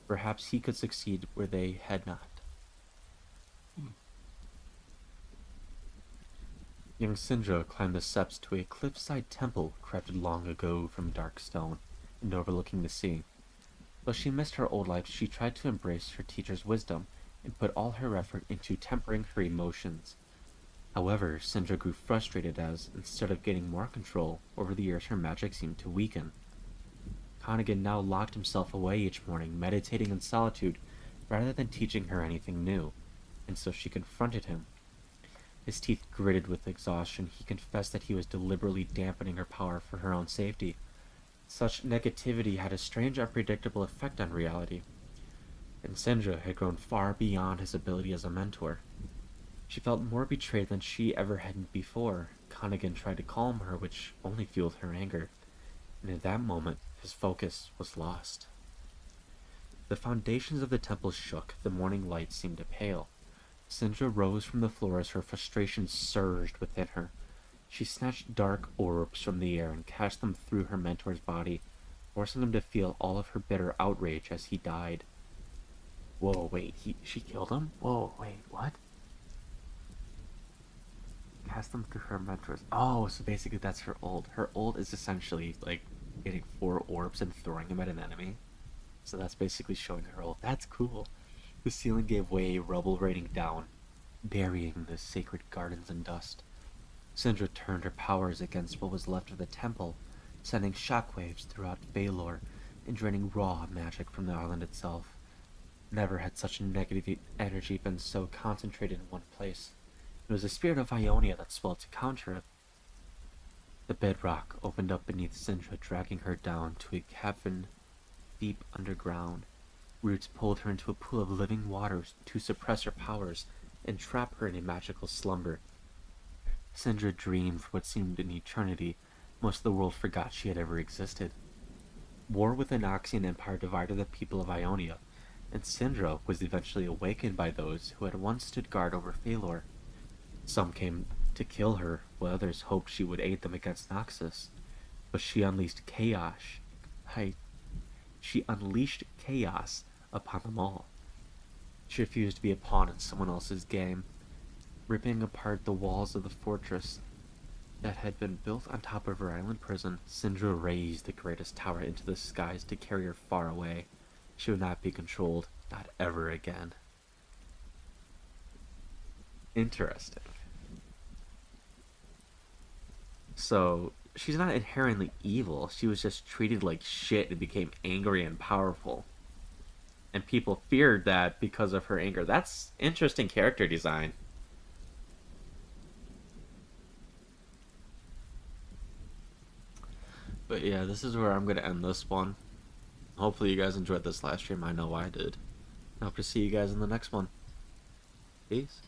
Perhaps he could succeed where they had not. Young Syndra climbed the steps to a cliffside temple crafted long ago from dark stone and overlooking the sea. Though she missed her old life, she tried to embrace her teacher's wisdom and put all her effort into tempering her emotions. However, Syndra grew frustrated as, instead of gaining more control, over the years her magic seemed to weaken. Hunnigan now locked himself away each morning, meditating in solitude, rather than teaching her anything new, and so she confronted him. His teeth gritted with exhaustion. He confessed that he was deliberately dampening her power for her own safety. Such negativity had a strange, unpredictable effect on reality, and Syndra had grown far beyond his ability as a mentor. She felt more betrayed than she ever had before. Connigan tried to calm her, which only fueled her anger, and in that moment, his focus was lost. The foundations of the temple shook, the morning light seemed to pale. Syndra rose from the floor as her frustration surged within her. She snatched dark orbs from the air and cast them through her mentor's body, forcing him to feel all of her bitter outrage as he died. Whoa, wait, she killed him? Whoa, wait, what? Cast them through her mentor's... Oh, so basically that's her ult. Her ult is essentially, like, getting 4 orbs and throwing them at an enemy. So that's basically showing her ult. That's cool. The ceiling gave way, rubble raining down, burying the sacred gardens in dust. Syndra turned her powers against what was left of the temple, sending shockwaves throughout Baelor and draining raw magic from the island itself. Never had such negative energy been so concentrated in one place. It was the spirit of Ionia that swelled to counter it. The bedrock opened up beneath Syndra, dragging her down to a cavern deep underground. Roots pulled her into a pool of living waters to suppress her powers and trap her in a magical slumber. Syndra dreamed for what seemed an eternity. Most of the world forgot she had ever existed. War with the Noxian Empire divided the people of Ionia, and Syndra was eventually awakened by those who had once stood guard over Phalor. Some came to kill her, while others hoped she would aid them against Noxus. But she unleashed chaos. She unleashed chaos upon them all. She refused to be a pawn in someone else's game, ripping apart the walls of the fortress that had been built on top of her island prison. Syndra raised the greatest tower into the skies to carry her far away. She would not be controlled, not ever again. Interesting. So, she's not inherently evil, she was just treated like shit and became angry and powerful. And people feared that because of her anger. That's interesting character design. But yeah, this is where I'm going to end this one. Hopefully you guys enjoyed this last stream. I know I did. I hope to see you guys in the next one. Peace.